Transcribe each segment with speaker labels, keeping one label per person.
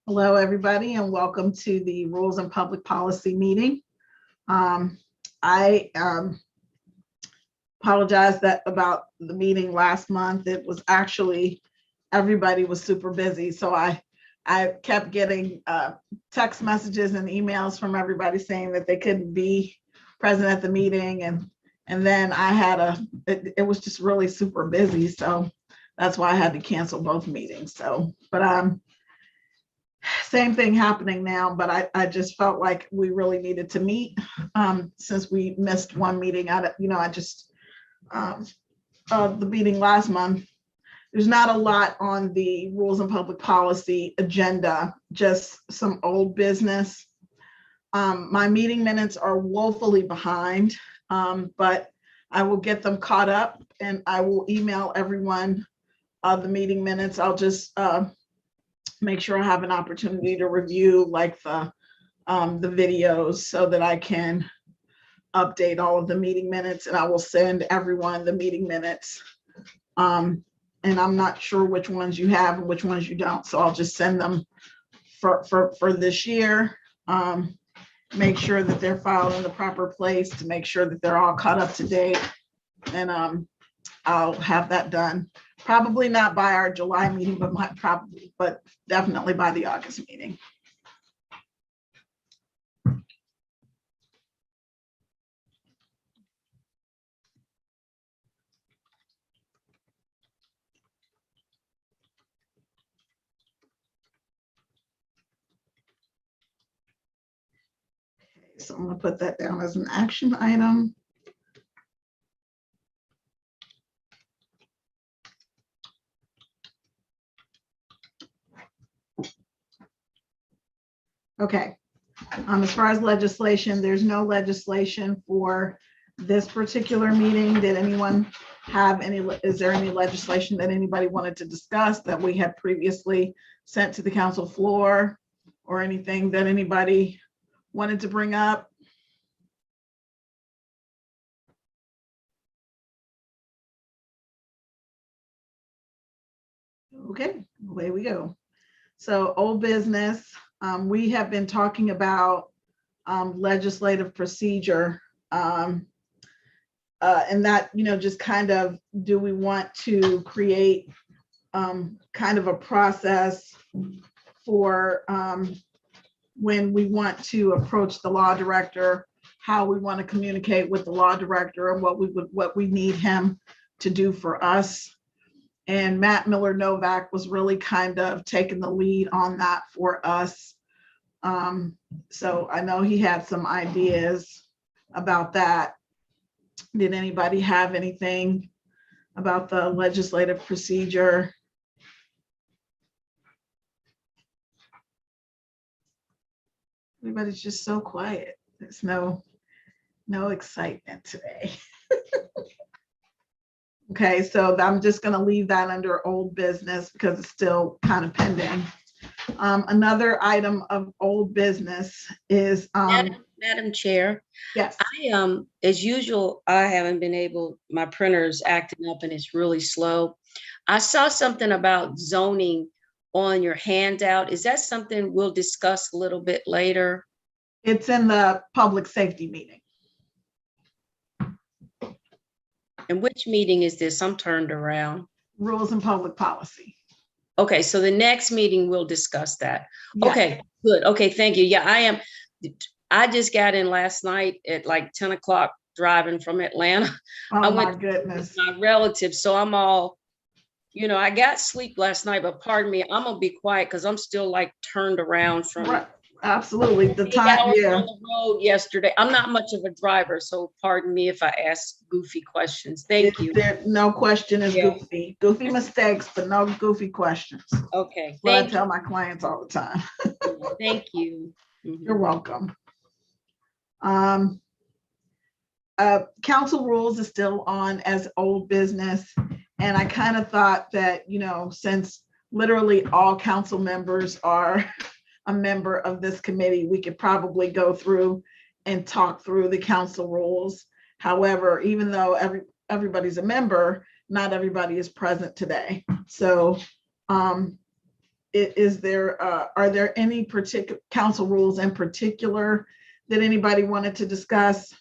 Speaker 1: Hello, everybody, and welcome to the Rules and Public Policy meeting. I apologize about the meeting last month. It was actually, everybody was super busy. So I kept getting text messages and emails from everybody saying that they couldn't be present at the meeting. And then I had it was just really super busy. So that's why I had to cancel both meetings. So, but same thing happening now, but I just felt like we really needed to meet since we missed one meeting. The meeting last month, there's not a lot on the Rules and Public Policy agenda, just some old business. My meeting minutes are woefully behind, but I will get them caught up and I will email everyone the meeting minutes. I'll just make sure I have an opportunity to review like the videos so that I can update all of the meeting minutes, and I will send everyone the meeting minutes. And I'm not sure which ones you have and which ones you don't, so I'll just send them for this year. Make sure that they're filed in the proper place to make sure that they're all caught up to date, and I'll have that done. Probably not by our July meeting, but definitely by the August meeting. Okay, so I'm going to put that down as an action item. Okay, as far as legislation, there's no legislation for this particular meeting. Did anyone have is there any legislation that anybody wanted to discuss that we had previously sent to the council floor, or anything that anybody wanted to bring up? Okay, away we go. So old business. We have been talking about legislative procedure, and that, just kind of, do we want to create kind of a process for when we want to approach the law director, how we want to communicate with the law director, and what we need him to do for us. And Matt Miller Novak was really kind of taking the lead on that for us. So I know he had some ideas about that. Did anybody have anything about the legislative procedure? Everybody's just so quiet. There's no excitement today. Okay, so I'm just going to leave that under old business because it's still kind of pending. Another item of old business is
Speaker 2: Madam Chair.
Speaker 1: Yes.
Speaker 2: As usual, I haven't been able, my printer's acting up and it's really slow. I saw something about zoning on your handout. Is that something we'll discuss a little bit later?
Speaker 1: It's in the public safety meeting.
Speaker 2: And which meeting is this? I'm turned around.
Speaker 1: Rules and Public Policy.
Speaker 2: Okay, so the next meeting we'll discuss that.
Speaker 1: Yes.
Speaker 2: Okay, good. Okay, thank you. Yeah, I just got in last night at like 10 o'clock driving from Atlanta.
Speaker 1: Oh, my goodness.
Speaker 2: My relatives, so I'm all, I got sleep last night, but pardon me, I'm gonna be quiet because I'm still like turned around from
Speaker 1: right. Absolutely. The time, yeah.
Speaker 2: On the road yesterday. I'm not much of a driver, so pardon me if I ask goofy questions. Thank you.
Speaker 1: No question is goofy. Goofy mistakes, but no goofy questions.
Speaker 2: Okay.
Speaker 1: What I tell my clients all the time.
Speaker 2: Thank you.
Speaker 1: You're welcome. Council rules is still on as old business. And I kind of thought that, since literally all council members are a member of this committee, we could probably go through and talk through the council rules. However, even though everybody's a member, not everybody is present today. So is there, are there any particular council rules in particular that anybody wanted to discuss?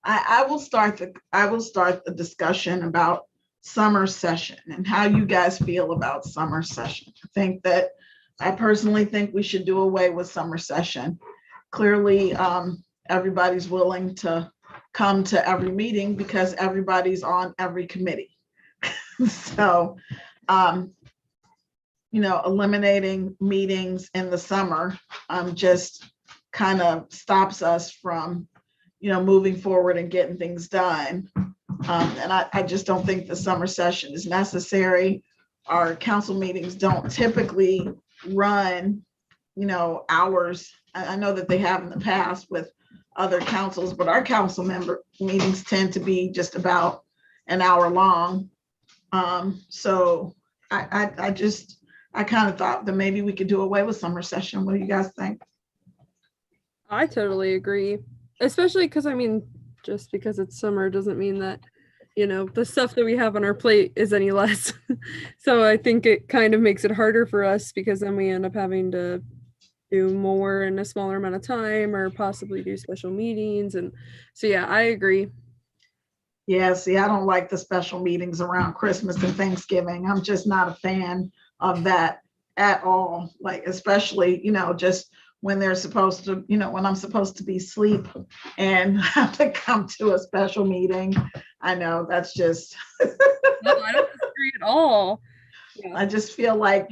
Speaker 1: I will start the discussion about summer session and how you guys feel about summer session. I personally think we should do away with summer session. Clearly, everybody's willing to come to every meeting because everybody's on every committee. So, eliminating meetings in the summer just kind of stops us from moving forward and getting things done. And I just don't think the summer session is necessary. Our council meetings don't typically run, hours. I know that they have in the past with other councils, but our council member meetings tend to be just about an hour long. So I kind of thought that maybe we could do away with summer session. What do you guys think?
Speaker 3: I totally agree. Especially because, just because it's summer doesn't mean that, the stuff that we have on our plate is any less. So I think it kind of makes it harder for us because then we end up having to do more in a smaller amount of time or possibly do special meetings. And so, yeah, I agree.
Speaker 1: Yeah, see, I don't like the special meetings around Christmas and Thanksgiving. I'm just not a fan of that at all. Like, especially, just when they're supposed to, when I'm supposed to be asleep and have to come to a special meeting. I know that's just.
Speaker 3: No, I don't disagree at all.
Speaker 1: Yeah. I just feel like,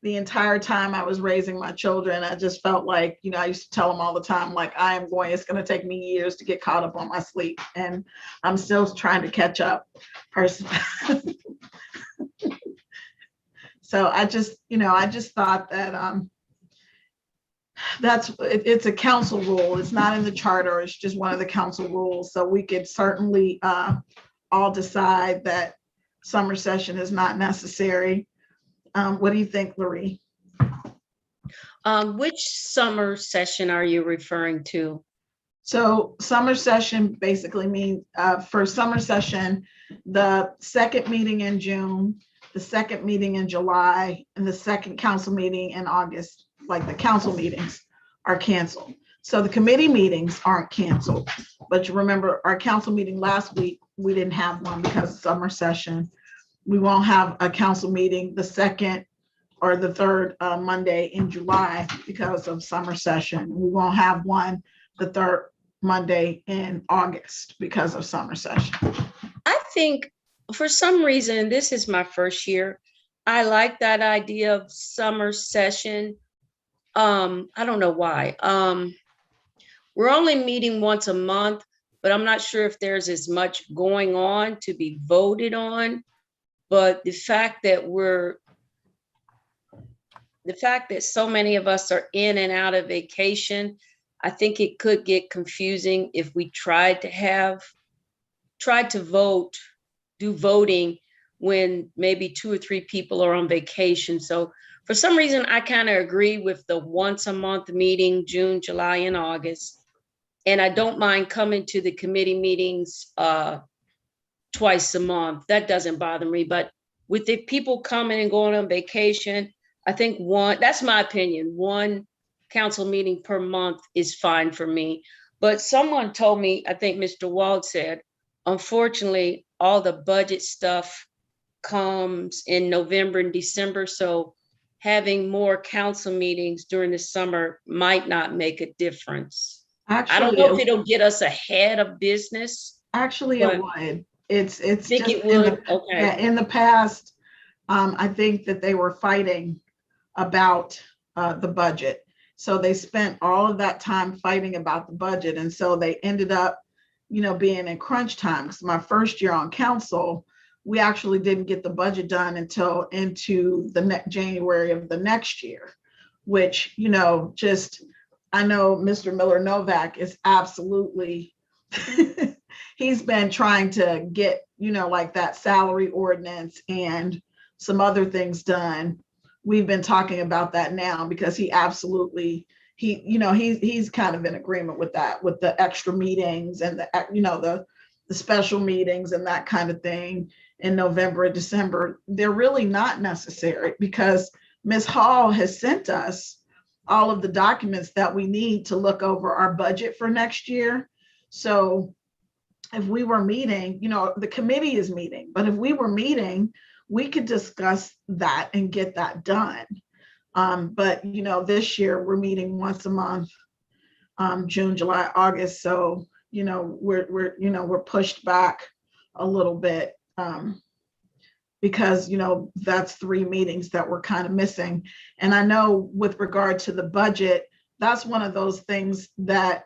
Speaker 1: the entire time I was raising my children, I just felt like, I used to tell them all the time, like, it's going to take me years to get caught up on my sleep. And I'm still trying to catch up personally. So I just thought that it's a council rule. It's not in the charter. It's just one of the council rules. So we could certainly all decide that summer session is not necessary. What do you think, Loree?
Speaker 2: Which summer session are you referring to?
Speaker 1: So summer session basically means for summer session, the second meeting in June, the second meeting in July, and the second council meeting in August, like the council meetings are canceled. So the committee meetings aren't canceled, but you remember our council meeting last week, we didn't have one because of summer session. We won't have a council meeting the second or the third Monday in July because of summer session. We won't have one the third Monday in August because of summer session.
Speaker 2: I think for some reason, this is my first year. I like that idea of summer session. I don't know why. We're only meeting once a month, but I'm not sure if there's as much going on to be voted on. But the fact that so many of us are in and out of vacation, I think it could get confusing if we tried to do voting when maybe 2 or 3 people are on vacation. So for some reason, I kind of agree with the once a month meeting, June, July, and August. And I don't mind coming to the committee meetings twice a month. That doesn't bother me. But with the people coming and going on vacation, I think that's my opinion, one council meeting per month is fine for me. But someone told me, I think Mr. Wald said, unfortunately, all the budget stuff comes in November and December. So having more council meetings during the summer might not make a difference. Actually, I don't know if it'll get us ahead of business.
Speaker 1: Actually, it would. It's
Speaker 2: think it would. Okay.
Speaker 1: In the past, I think that they were fighting about the budget. So they spent all of that time fighting about the budget. And so they ended up, being in crunch time. Because my first year on council, we actually didn't get the budget done until into the January of the next year, which, I know Mr. Miller Novak is absolutely, he's been trying to get, like that salary ordinance and some other things done. We've been talking about that now because he absolutely he's kind of in agreement with that, with the extra meetings and the special meetings and that kind of thing in November and December. They're really not necessary because Ms. Hall has sent us all of the documents that we need to look over our budget for next year. So if we were meeting, the committee is meeting, but if we were meeting, we could discuss that and get that done. But this year we're once a month, June, July, August. So we're pushed back a little bit because that's 3 meetings that we're kind of missing. And I know with regard to the budget, that's one of those things that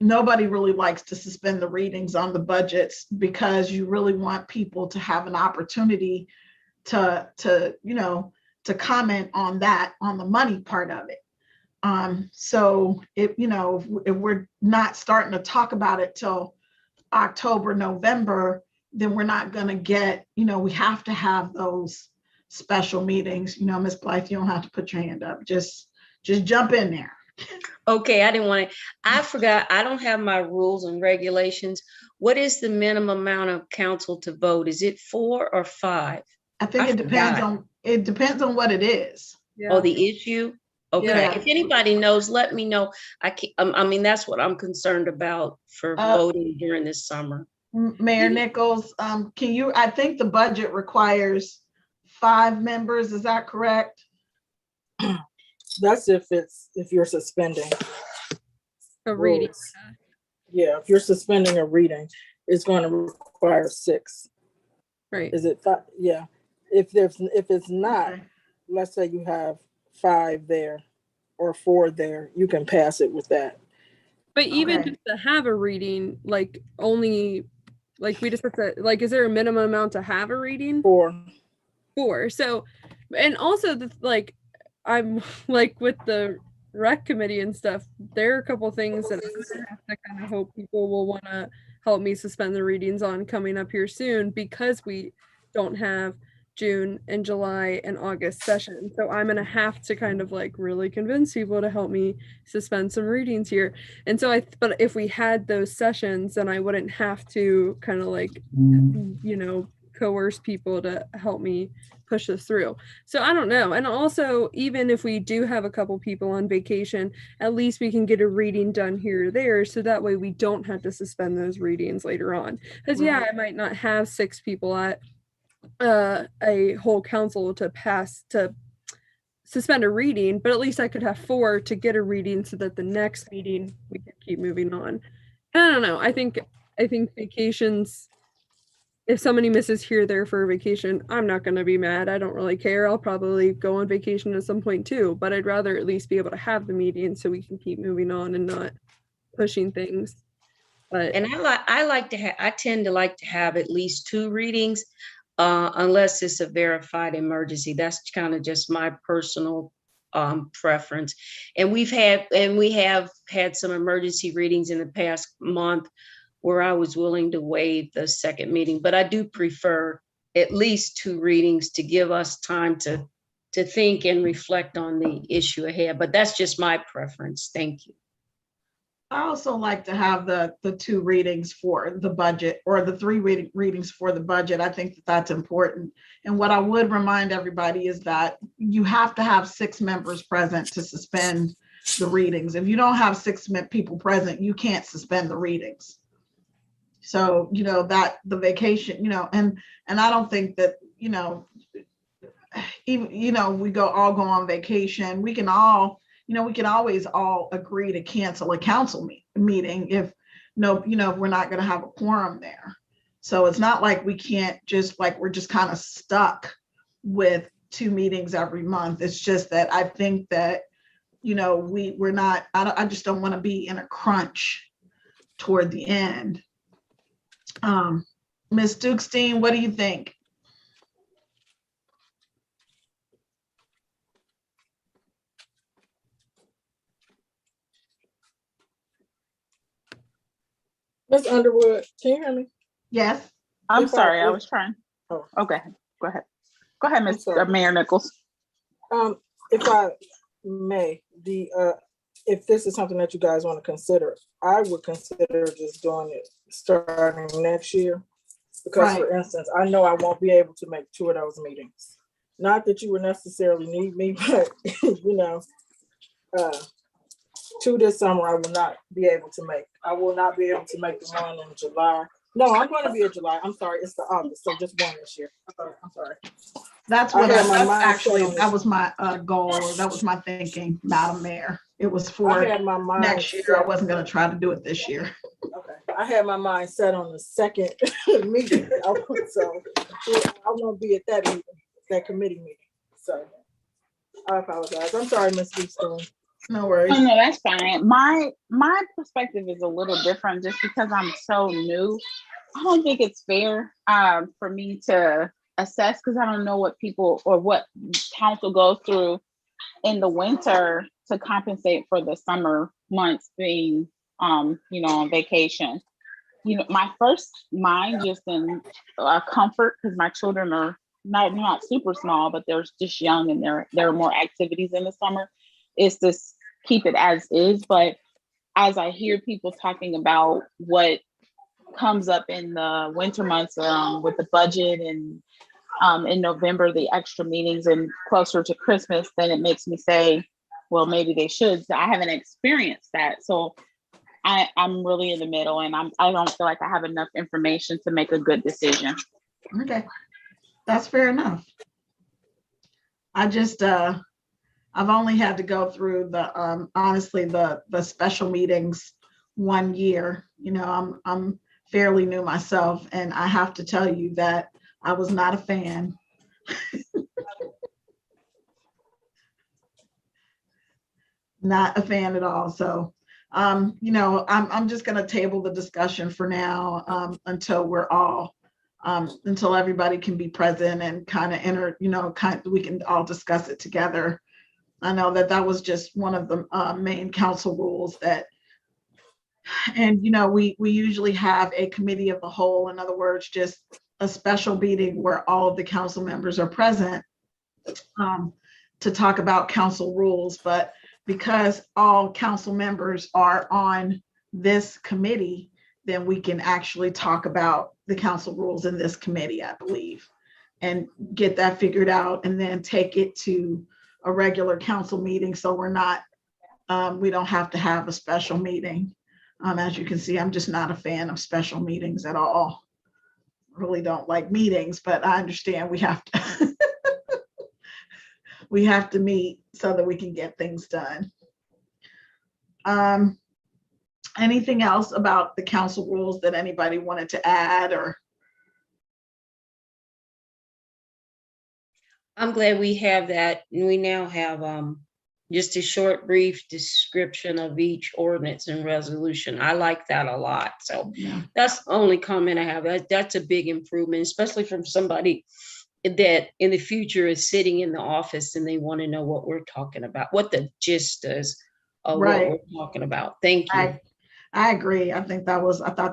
Speaker 1: nobody really likes to suspend the readings on the budgets, because you really want people to have an opportunity to comment on that, on the money part of it. So if we're not starting to talk about it till October, November, then we're not going to get, we have to have those special meetings. Ms. Blythe, you don't have to put your hand up. Just jump in there.
Speaker 2: Okay, I forgot, I don't have my rules and regulations. What is the minimum amount of council to vote? Is it 4 or 5?
Speaker 1: I think it depends on what it is.
Speaker 3: Yeah.
Speaker 2: Oh, the issue? Okay,
Speaker 1: Yeah.
Speaker 2: If anybody knows, let me know. That's what I'm concerned about for voting during this summer.
Speaker 1: Mayor Nichols, I think the budget requires 5 members, is that correct?
Speaker 4: That's if you're suspending
Speaker 3: A reading.
Speaker 4: rules. Yeah, if you're suspending a reading, it's going to require 6.
Speaker 3: Right.
Speaker 4: Is it 5? Yeah. If it's not,
Speaker 1: Okay.
Speaker 4: let's say you have 5 there or 4 there, you can pass it with that.
Speaker 3: But even
Speaker 1: Okay.
Speaker 3: just to have a reading, we just have to, is there a minimum amount to have a reading?
Speaker 4: 4.
Speaker 3: 4. So, and also I'm with the rec committee and stuff, there are a couple things that I have to kind of hope people will want to help me suspend the readings on coming up here soon, because we don't have June and July and August session. So I'm going to have to kind of really convince people to help me suspend some readings here. And so but if we had those sessions, then I wouldn't have to kind of coerce people to help me push this through. So I don't know. And also, even if we do have a couple people on vacation, at least we can get a reading done here or there, so that way we don't have to suspend those readings later on. Because I might not have 6 people at a whole council to suspend a reading, but at least I could have 4 to get a reading, so that the next meeting we can keep moving on. And I don't know. I think vacations, if somebody misses here or there for a vacation, I'm not going to be mad. I don't really care. I'll probably go on vacation at some point too, but I'd rather at least be able to have the meeting so we can keep moving on and not pushing things. But
Speaker 2: And I tend to like to have at least 2 readings, unless it's a verified emergency. That's kind of just my personal preference. And we have had some emergency readings in the past month where I was willing to waive the second meeting, but I do prefer at least 2 readings to give us time to think and reflect on the issue ahead. But that's just my preference. Thank you.
Speaker 1: I also like to have the 2 readings for the budget, or the 3 readings for the budget. I think that's important. And what I would remind everybody is that you have to have 6 members present to suspend the readings. If you don't have 6 people present, you can't suspend the readings. So, that the vacation, and I don't think that, even, we all go on vacation, we can always all agree to cancel a council meeting if we're not going to have a quorum there. So it's not like we can't we're just kind of stuck with 2 meetings every month. It's just that I think that, we're not, I just don't want to be in a crunch toward the end. Ms. DukesDean, what do you think?
Speaker 4: Ms. Underwood, can you hear me?
Speaker 1: Yes.
Speaker 5: I'm sorry, I was trying. Okay, go ahead. Go ahead, Ms.
Speaker 4: sorry.
Speaker 5: Mayor Nichols.
Speaker 4: If May, if this is something that you guys want to consider, I would consider just doing it starting next year. Because for instance, I know I won't be able to make 2 of those meetings. Not that you would necessarily need me, but you know, 2 this summer I will not be able to make. I will not be able to make the one in July. No, I'm going to be in July. I'm sorry, it's the August, so just 1 this year. I'm sorry.
Speaker 1: That's what
Speaker 4: had my
Speaker 1: that's
Speaker 4: mind
Speaker 1: actually,
Speaker 4: set on
Speaker 1: that
Speaker 4: this.
Speaker 1: was my goal, or that was my thinking, Madam Mayor. It was
Speaker 4: I
Speaker 1: for
Speaker 4: had my mind
Speaker 1: next year. I wasn't going to try to do it this year.
Speaker 4: Okay, I had my mind set on the second meeting, so I won't be at that meeting, that committee meeting. So I apologize. I'm sorry, Ms. DukesDean.
Speaker 1: No worries.
Speaker 5: Oh, no, that's fine. My perspective is a little different just because I'm so new. I don't think it's fair for me to assess because I don't know what people or what council goes through in the winter to compensate for the summer months being on vacation. My first mind just in comfort because my children are not super small, but they're just young and there are more activities in the summer, is to keep it as is. But as I hear people talking about what comes up in the winter months with the budget and in November, the extra meetings and closer to Christmas, then it makes me say, well, maybe they should. So I haven't experienced that. So I'm really in the middle and I don't feel like I have enough information to make a good decision.
Speaker 1: Okay, that's fair enough. I just, I've only had to go through the, honestly, the special meetings 1 year. You know, I'm fairly new myself, and I have to tell you that I was not a fan. Not a fan at all. So, you know, I'm just going to table the discussion for now until we're all, until everybody can be present and kind of enter, you know, we can all discuss it together. I know that was just one of the main council rules that, and, you know, we usually have a committee of the whole, in other words, just a special meeting where all of the council members are present to talk about council rules. But because all council members are on this committee, then we can actually talk about the council rules in this committee, I believe, and get that figured out and then take it to a regular council meeting. So we're not, we don't have to have a special meeting. As you can see, I'm just not a fan of special meetings at all. Really don't like meetings, but I understand we have to we have to meet so that we can get things done. Anything else about the council rules that anybody wanted to add? Or
Speaker 2: I'm glad we have that. We now have just a short, brief description of each ordinance and resolution. I like that a lot. So
Speaker 1: yeah.
Speaker 2: that's the only comment I have. That's a big improvement, especially from somebody that in the future is sitting in the office and they want to know what we're talking about, what the gist is of
Speaker 1: Right.
Speaker 2: what we're talking about. Thank you.
Speaker 1: I agree. I thought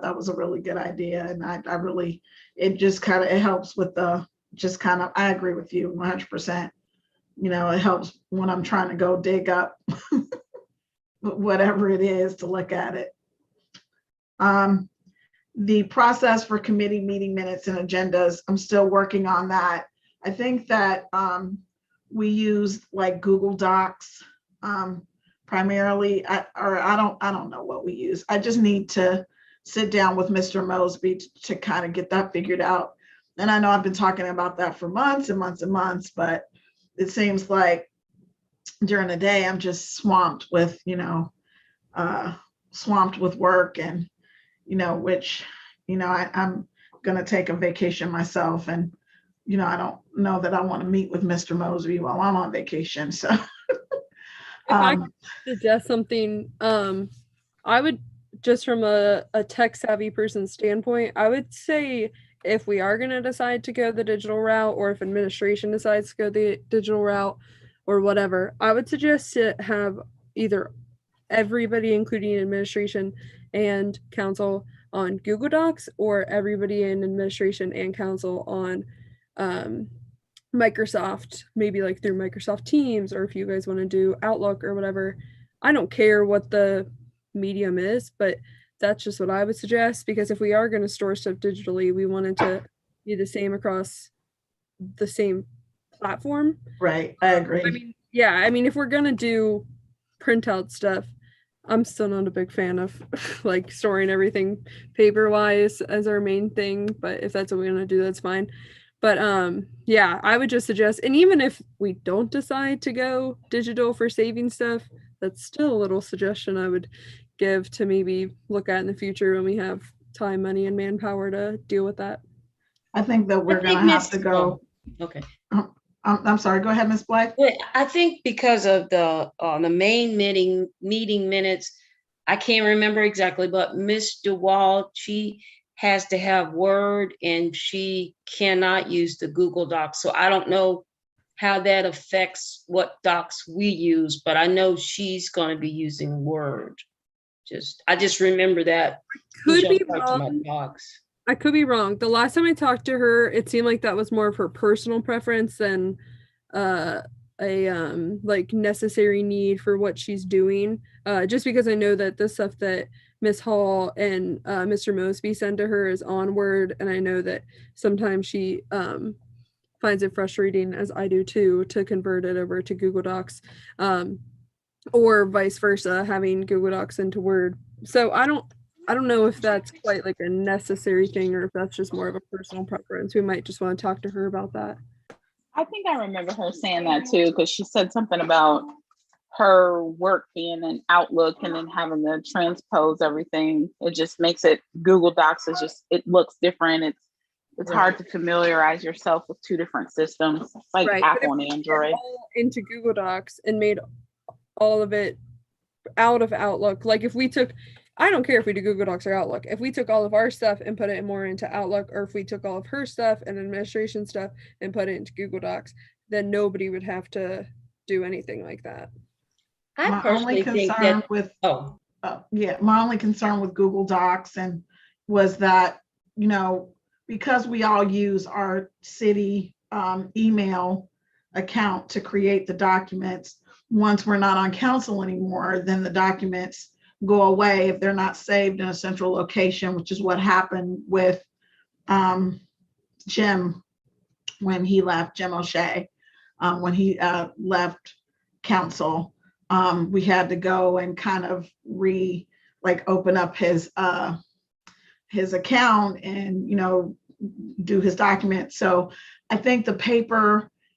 Speaker 1: that was a really good idea. And I really, it just kind of, it helps with the, just kind of, I agree with you 100%. You know, it helps when I'm trying to go dig up whatever it is to look at it. The process for committee meeting minutes and agendas, I'm still working on that. I think that we use like Google Docs primarily, or I don't know what we use. I just need to sit down with Mr. Mosby to kind of get that figured out. And I know I've been talking about that for months and months and months, but it seems like during the day I'm just swamped with, you know, swamped with work, and you know, which, you know, I'm gonna take a vacation myself, and you know, I don't know that I want to meet with Mr. Mosby while I'm on vacation. So
Speaker 3: If I could suggest something, I would, just from a tech savvy person's standpoint, I would say if we are going to decide to go the digital route, or if administration decides to go the digital route or whatever, I would suggest to have either everybody, including administration and council, on Google Docs, or everybody in administration and council on Microsoft, maybe like through Microsoft Teams, or if you guys want to do Outlook or whatever. I don't care what the medium is, but that's just what I would suggest, because if we are going to store stuff digitally, we want it to be the same across the same platform.
Speaker 1: Right, I agree.
Speaker 3: I mean, yeah, I mean, if we're going to do printout stuff, I'm still not a big fan of like storing everything paper wise as our main thing, but if that's what we're going to do, that's fine. But yeah, I would just suggest, and even if we don't decide to go digital for saving stuff, that's still a little suggestion I would give to maybe look at in the future when we have time, money, and manpower to deal with that.
Speaker 1: I think that we're going to have to go.
Speaker 2: Okay.
Speaker 1: I'm sorry, go ahead, Ms. Blythe.
Speaker 2: Well, I think because of the main meeting minutes, I can't remember exactly, but Ms. DeWald, she has to have Word and she cannot use the Google Docs. So I don't know how that affects what docs we use, but I know she's going to be using Word. I just remember that.
Speaker 3: Could be
Speaker 2: My
Speaker 3: wrong.
Speaker 2: docs.
Speaker 3: I could be wrong. The last time I talked to her, it seemed like that was more of her personal preference than a like necessary need for what she's doing. Just because I know that the stuff that Miss Hall and Mr. Mosby send to her is on Word, and I know that sometimes she finds it frustrating, as I do too, to convert it over to Google Docs, or vice versa, having Google Docs into Word. So I don't know if that's quite like a necessary thing, or if that's just more of a personal preference. We might just want to talk to her about that.
Speaker 5: I think I remember her saying that too, because she said something about her work being in Outlook and then having to transpose everything. It just makes it, Google Docs is just, it looks different. It's hard to familiarize yourself with two different systems, like
Speaker 3: Right.
Speaker 5: Apple and Android.
Speaker 3: Into Google Docs and made all of it out of Outlook. Like if we took, I don't care if we do Google Docs or Outlook. If we took all of our stuff and put it more into Outlook, or if we took all of her stuff and administration stuff and put it into Google Docs, then nobody would have to do anything like that.
Speaker 2: I personally think that
Speaker 1: with my only concern with Google Docs was that, because we all use our city email account to create the documents, once we're not on council anymore, then the documents go away if they're not saved in a central location, which is what happened with Jim when he left, Jim O'Shea, when he left council. We had to go and kind of open up his account and, do his documents. So I think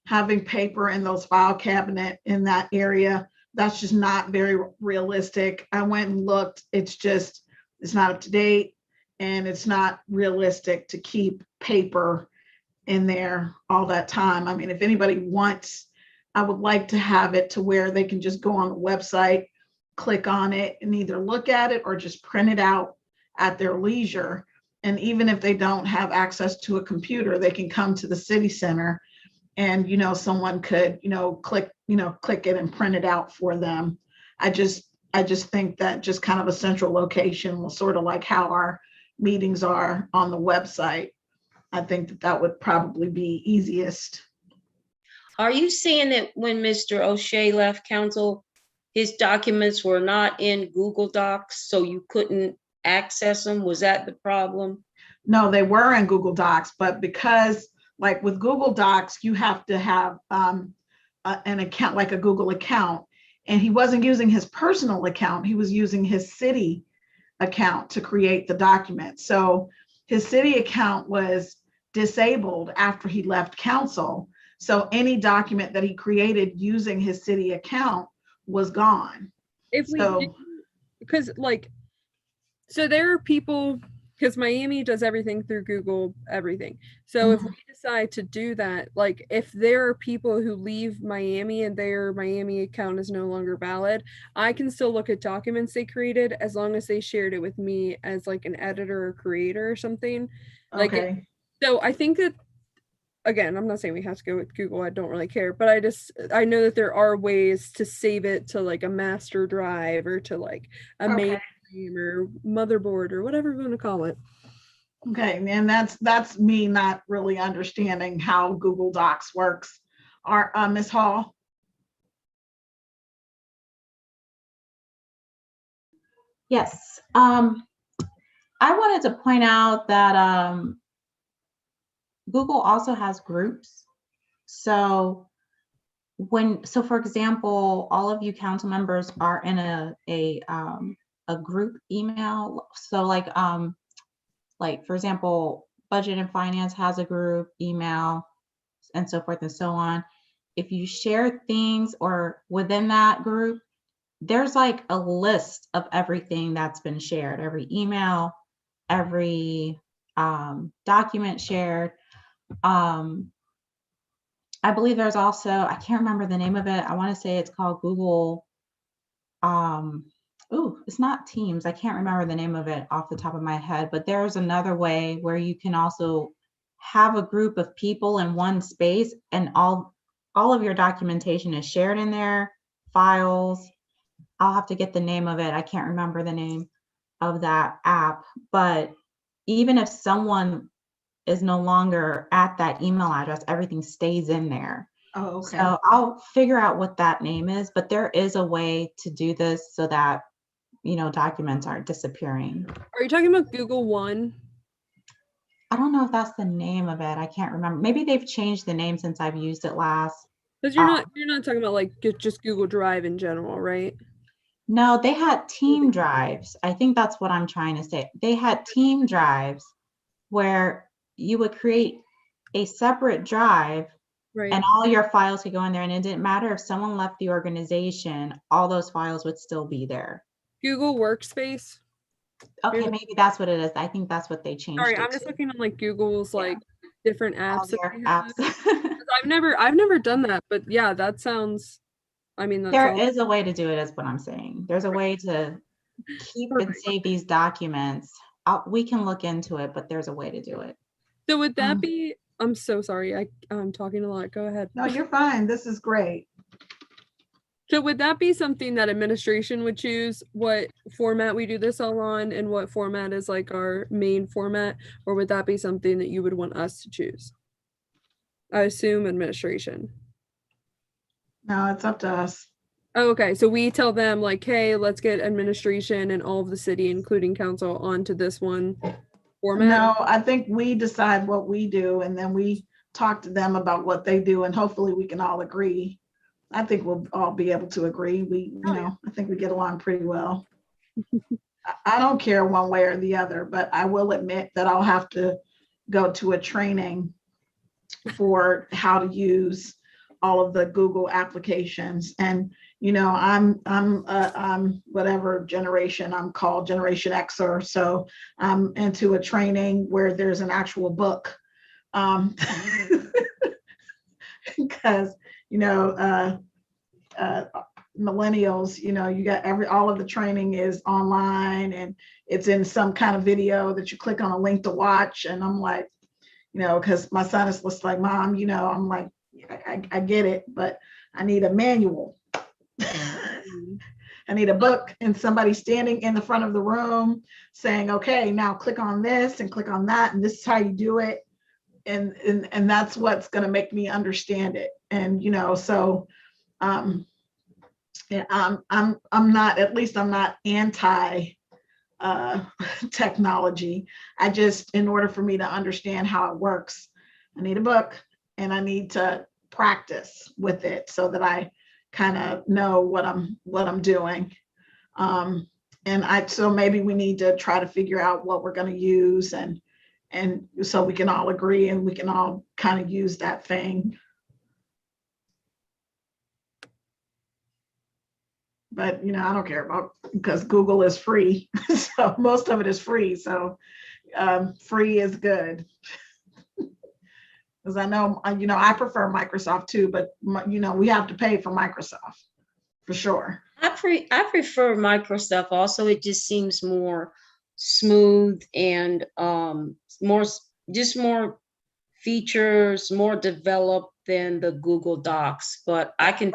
Speaker 1: having paper in those file cabinet in that area, that's just not very realistic. I went and looked, it's not up to date, and it's not realistic to keep paper in there all that time. I mean, if anybody wants, I would like to have it to where they can just go on the website, click on it, and either look at it or just print it out at their leisure. And even if they don't have access to a computer, they can come to the city center and, someone could, click it and print it out for them. I just think that just kind of a central location will sort of like how our meetings are on the website. I think that would probably be easiest.
Speaker 2: Are you saying that when Mr. O'Shea left council, his documents were not in Google Docs, so you couldn't access them? Was that the problem?
Speaker 1: No, they were in Google Docs, but because like with Google Docs, you have to have an account, like a Google account, and he wasn't using his personal account. He was using his city account to create the document. So his city account was disabled after he left council. So any document that he created using his city account was gone.
Speaker 3: So there are people, because Miami does everything through Google, everything. So if we decide to do that, like if there are people who leave Miami and their Miami account is no longer valid, I can still look at documents they created as long as they shared it with me as like an editor or creator or something.
Speaker 1: Okay.
Speaker 3: So I think that, again, I'm not saying we have to go with Google. I don't really care, but I know that there are ways to save it to like a master drive or to like a main or motherboard or whatever you want to call it.
Speaker 1: Okay, and that's me not really understanding how Google Docs works. Ms. Hall?
Speaker 6: Yes. I wanted to point out that Google also has groups. So for example, all of you council members are in a group email. So like for example, budget and finance has a group email and so forth and so on. If you share things or within that group, there's like a list of everything that's been shared, every email, every document shared. I believe there's also, I can't remember the name of it. I want to say it's called Google. It's not Teams. I can't remember the name of it off the top of my head, but there's another way where you can also have a group of people in one space and all of your documentation is shared in there, files. I'll have to get the name of it. I can't remember the name of that app, but even if someone is no longer at that email address, everything stays in there.
Speaker 1: Oh, okay.
Speaker 6: So I'll figure out what that name is, but there is a way to do this so that, documents aren't disappearing.
Speaker 3: Are you talking about Google One?
Speaker 6: I don't know if that's the name of it. I can't remember. Maybe they've changed the name since I've used it last.
Speaker 3: Because you're not talking about like just Google Drive in general, right?
Speaker 6: No, they had team drives. I think that's what I'm trying to say. They had team drives where you would create a separate drive,
Speaker 3: right,
Speaker 6: and all your files could go in there, and it didn't matter if someone left the organization, all those files would still be there.
Speaker 3: Google Workspace.
Speaker 6: Okay, maybe that's what it is. I think that's what they changed.
Speaker 3: Sorry, I'm just looking on like Google's like different apps. I've never done that, but yeah, that sounds. I mean,
Speaker 6: there is a way to do it, is what I'm saying. There's a way to keep and save these documents. We can look into it, but there's a way to do it.
Speaker 3: So would that be? I'm so sorry. I'm talking a lot. Go ahead.
Speaker 1: No, you're fine. This is great.
Speaker 3: So would that be something that administration would choose, what format we do this all on and what format is like our main format, or would that be something that you would want us to choose? I assume administration.
Speaker 1: No, it's up to us.
Speaker 3: Oh, okay, so we tell them like, hey, let's get administration and all of the city, including council, onto this one format?
Speaker 1: No, I think we decide what we do and then we talk to them about what they do and hopefully we can all agree. I think we'll all be able to agree. I think we get along pretty well. I don't care one way or the other, but I will admit that I'll have to go to a training for how to use all of the Google applications. And, I'm whatever generation I'm called, Generation Xer. So I'm into a training where there's an actual book. Because millennials, you got all of the training is online and it's in some kind of video that you click on a link to watch. And I'm like, because my son is just like, Mom, I'm like, I get it, but I need a manual. I need a book and somebody standing in the front of the room saying, okay, now click on this and click on that. And this is how you do it. And that's what's going to make me understand it. And, so I'm not, at least I'm not anti technology. I just, in order for me to understand how it works, I need a book and I need to practice with it so that I kind of know what I'm doing. So maybe we need to try to figure out what we're going to use and so we can all agree and we can all kind of use that thing. But, I don't care about, because Google is free. So most of it is free. So free is good. Because I know, I prefer Microsoft too, but, we have to pay for Microsoft for sure.
Speaker 2: I prefer Microsoft also. It just seems more smooth and more features, more developed. than the Google Docs, but I can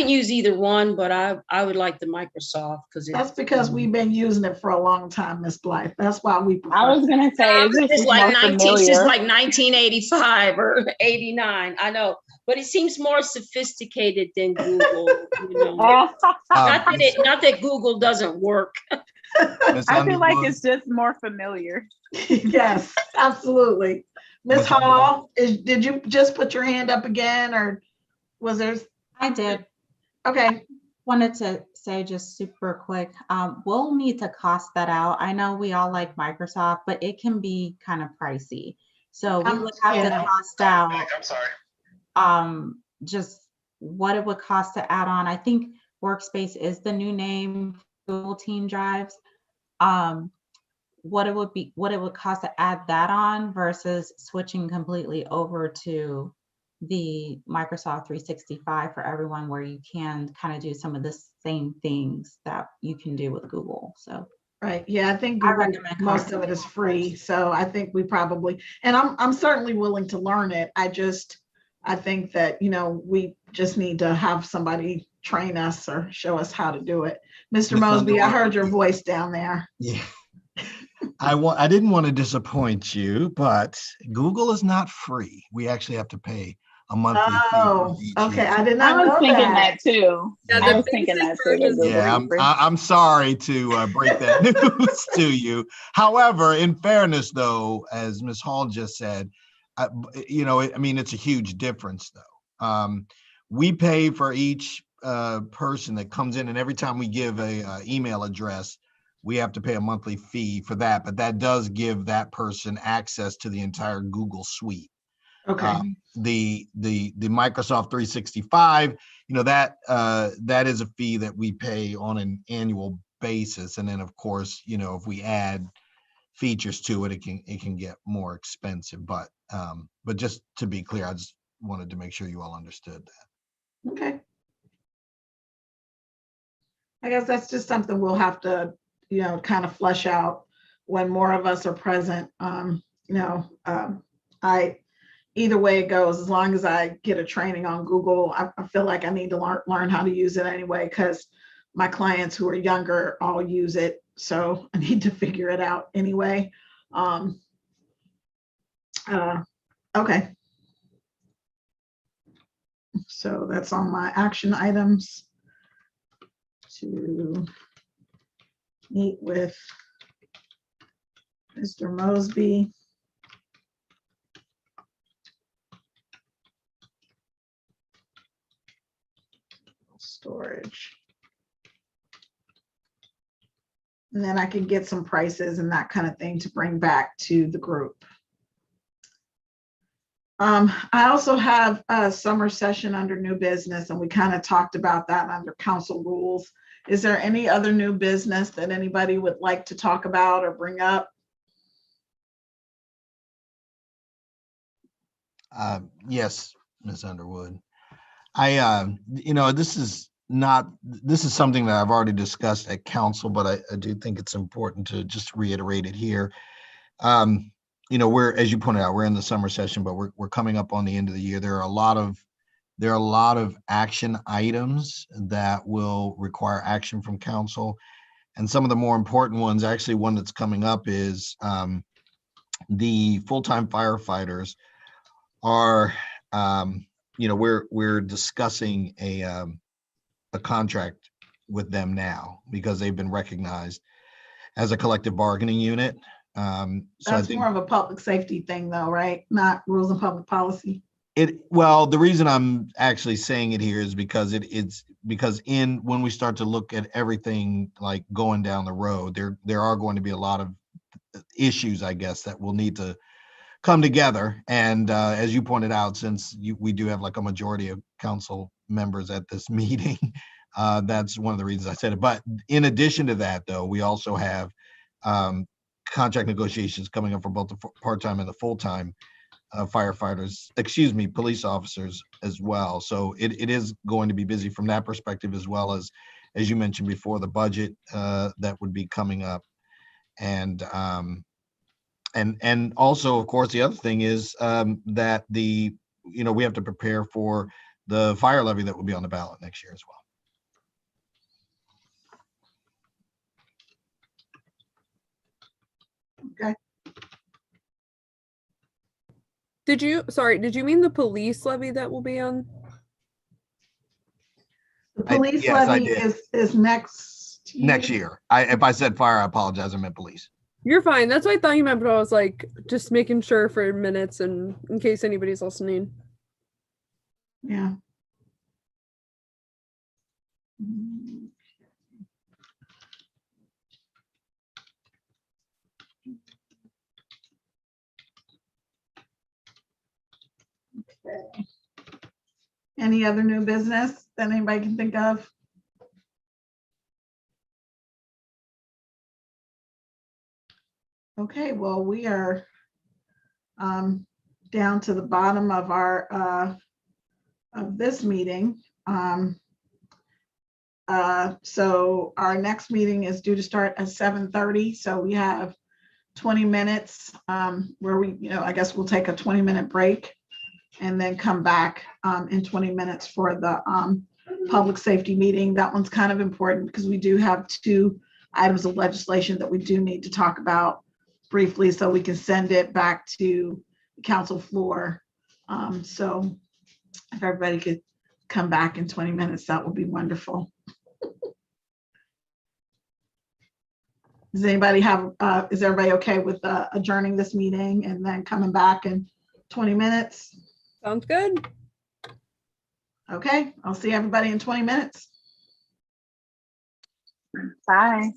Speaker 2: use either one, but I would like the Microsoft because
Speaker 1: That's because we've been using it for a long time, Miss Blythe. That's why we prefer.
Speaker 5: I was gonna say it's just
Speaker 2: like
Speaker 5: more
Speaker 2: 19,
Speaker 5: familiar.
Speaker 2: it's just like 1985 or 89. I know, but it seems more sophisticated than Google. You know? Not that Google doesn't work.
Speaker 5: I feel like it's just more familiar.
Speaker 1: Yes, absolutely. Ms. Hall, did you just put your hand up again, or was there?
Speaker 6: I did.
Speaker 1: Okay.
Speaker 6: Wanted to say just super quick, we'll need to cost that out. I know we all like Microsoft, but it can be kind of pricey. So we would have to cost out.
Speaker 7: I'm sorry.
Speaker 6: Just what it would cost to add on. I think Workspace is the new name for Google Team Drives. What it would cost to add that on versus switching completely over to the Microsoft 365 for everyone, where you can kind of do some of the same things that you can do with Google. So
Speaker 1: right, yeah, I think most of it is free. So I think we probably, and I'm certainly willing to learn it. I think that, you know, we just need to have somebody train us or show us how to do it. Mr. Mosby, I heard your voice down there.
Speaker 8: Yeah. I didn't want to disappoint you, but Google is not free. We actually have to pay a monthly fee.
Speaker 1: Okay. I did not know that.
Speaker 5: I was thinking that too.
Speaker 3: Yeah,
Speaker 5: I was thinking that too.
Speaker 8: Yeah, I'm sorry to break that news to you. However, in fairness, though, as Ms. Hall just said, you know, I mean, it's a huge difference, though. We pay for each person that comes in, and every time we give a email address, we have to pay a monthly fee for that, but that does give that person access to the entire Google suite.
Speaker 1: Okay.
Speaker 8: The Microsoft 365, you know, that is a fee that we pay on an annual basis, and then of course, you know, if we add features to it, it can get more expensive. But just to be clear, I just wanted to make sure you all understood that.
Speaker 1: Okay. I guess that's just something we'll have to, you know, kind of flesh out when more of us are present. Either way it goes, as long as I get a training on Google, I feel like I need to learn how to use it anyway, because my clients who are younger all use it. So I need to figure it out anyway. Okay. So that's on my action items to meet with Mr. Mosby. Storage. And then I can get some prices and that kind of thing to bring back to the group. I also have a summer session under new business, and we kind of talked about that under council rules. Is there any other new business that anybody would like to talk about or bring up?
Speaker 8: Yes, Ms. Underwood. You know, this is something that I've already discussed at council, but I do think it's important to just reiterate it here. You know, as you pointed out, we're in the summer session, but we're coming up on the end of the year. There are a lot of action items that will require action from council. And some of the more important ones, actually one that's coming up is the full-time firefighters are, you know, we're discussing a contract with them now because they've been recognized as a collective bargaining unit. So
Speaker 1: that's more of a public safety thing though, right? Not rules and public policy.
Speaker 8: Well, the reason I'm actually saying it here is because it's because when we start to look at everything like going down the road, there are going to be a lot of issues, I guess, that will need to come together. And as you pointed out, since we do have like a majority of council members at this meeting, that's one of the reasons I said it. But in addition to that, though, we also have contract negotiations coming up for both the part-time and the full-time police officers as well. So it is going to be busy from that perspective, as well as you mentioned before, the budget that would be coming up. And also, of course, the other thing is that the we have to prepare for the fire levy that will be on the ballot next year as well.
Speaker 1: Okay.
Speaker 3: Did you mean the police levy that will be on?
Speaker 1: The police
Speaker 8: yes, I
Speaker 1: levy
Speaker 8: did.
Speaker 1: is next year.
Speaker 8: Next year. If I said fire, I apologize. I meant police.
Speaker 3: You're fine. That's what I thought you meant, but I was like, just making sure for minutes and in case anybody's listening.
Speaker 1: Yeah. Okay. Any other new business that anybody can think of? Okay, well, we are down to the bottom of our of this meeting. So our next meeting is due to start at 7:30. So we have 20 minutes where we, I guess we'll take a 20-minute break and then come back in 20 minutes for the public safety meeting. That one's kind of important because we do have 2 items of legislation that we do need to talk about briefly so we can send it back to the council floor. So if everybody could come back in 20 minutes, that would be wonderful. Does anybody have, is everybody okay with adjourning this meeting and then coming back in 20 minutes?
Speaker 3: Sounds good.
Speaker 1: Okay, I'll see everybody in 20 minutes.
Speaker 5: Bye.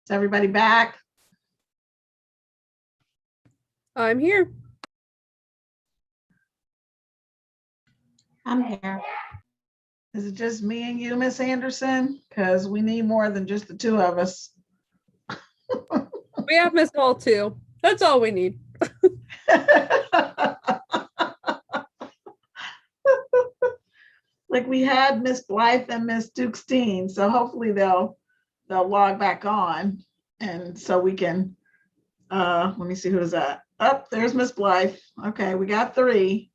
Speaker 1: Is everybody back?
Speaker 3: I'm here.
Speaker 6: I'm here.
Speaker 1: Is it just me and you, Miss Anderson? Because we need more than just the two of us.
Speaker 3: We have Miss Hall too. That's all we need.
Speaker 1: Like we had Miss Blythe and Miss DukesDean, so hopefully they'll log back on, and so we can. Let me see, who is that? Oh, there's Miss Blythe. Okay, we got 3.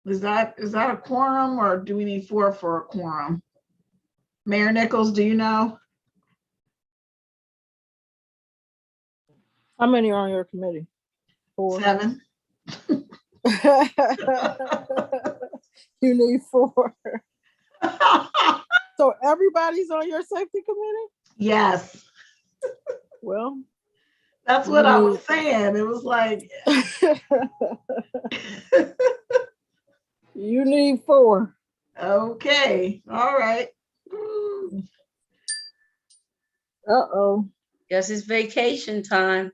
Speaker 1: Is that a quorum, or do we need 4 for a quorum? Mayor Nichols, do you know?
Speaker 4: How many are on your committee? 4.
Speaker 1: 7.
Speaker 4: You need 4. So everybody's on your safety committee?
Speaker 1: Yes,
Speaker 4: Well,
Speaker 1: that's what I was saying. It was like,
Speaker 4: you need 4.
Speaker 1: okay, all right.
Speaker 4: Uh-oh.
Speaker 2: Guess it's vacation time.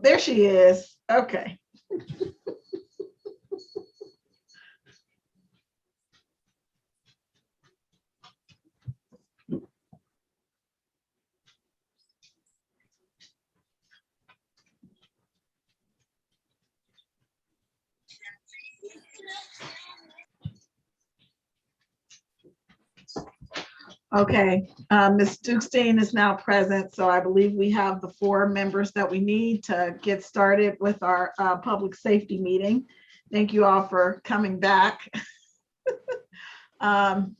Speaker 1: There she is. Okay. Okay, Ms. DukesDean is now present, so I believe we have the 4 members that we need to get started with our public safety meeting. Thank you all for coming back. Did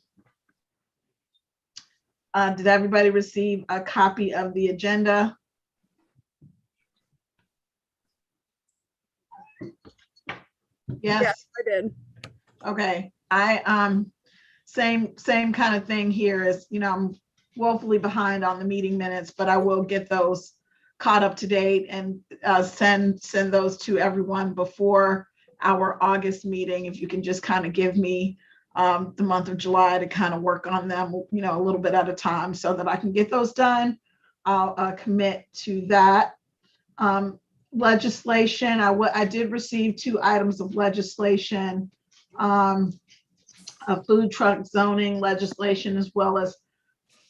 Speaker 1: everybody receive a copy of the agenda? Yes.
Speaker 3: I did.
Speaker 1: Okay, same kind of thing here is, I'm woefully behind on the meeting minutes, but I will get those caught up to date and send those to everyone before our August meeting. If you can just kind of give me the month of July to kind of work on them, a little bit at a time so that I can get those done. I'll commit to that. Legislation, I did receive 2 items of legislation. A food truck zoning legislation as well as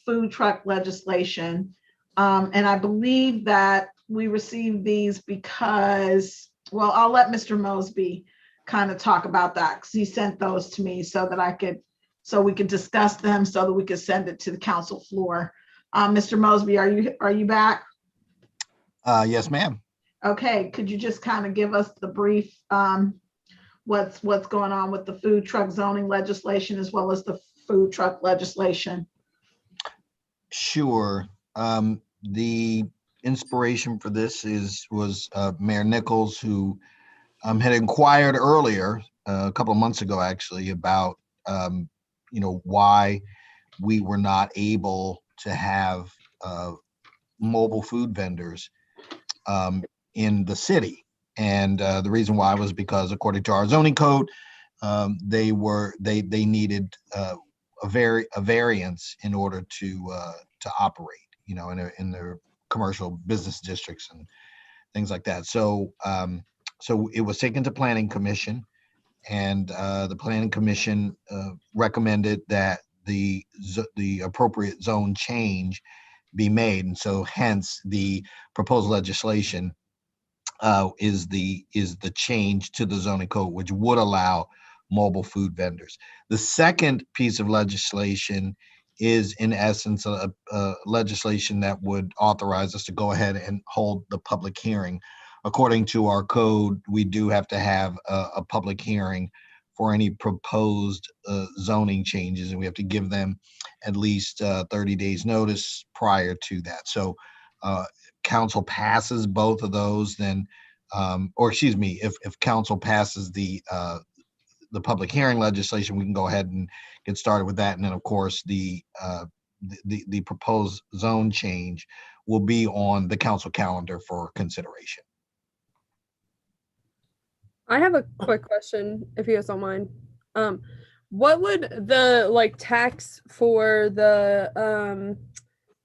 Speaker 1: food truck legislation. And I believe that we received these because, well, I'll let Mr. Mosby kind of talk about that because he sent those to me so that we could discuss them so that we could send it to the council floor. Mr. Mosby, are you back?
Speaker 8: Yes, ma'am.
Speaker 1: Okay, could you just kind of give us the brief what's going on with the food truck zoning legislation as well as the food truck legislation?
Speaker 8: Sure. The inspiration for this was Mayor Nichols, who had inquired earlier, a couple of months ago, actually, about why we were not able to have mobile food vendors in the city. And the reason why was because, according to our zoning code, they needed a variance in order to operate, in their commercial business districts and things like that. So it was taken to Planning Commission, and the Planning Commission recommended that the appropriate zone change be made, and so hence the proposed legislation is the change to the zoning code, which would allow mobile food vendors. The second piece of legislation is, in essence, a legislation that would authorize us to go ahead and hold the public hearing. According to our code, we do have to have a public hearing for any proposed zoning changes, and we have to give them at least 30 days notice prior to that. So council passes both of those, then, or excuse me, if council passes the public hearing legislation, we can go ahead and get started with that. And then, of course, the proposed zone change will be on the council calendar for consideration.
Speaker 3: I have a quick question, if you guys don't mind. What would the tax for the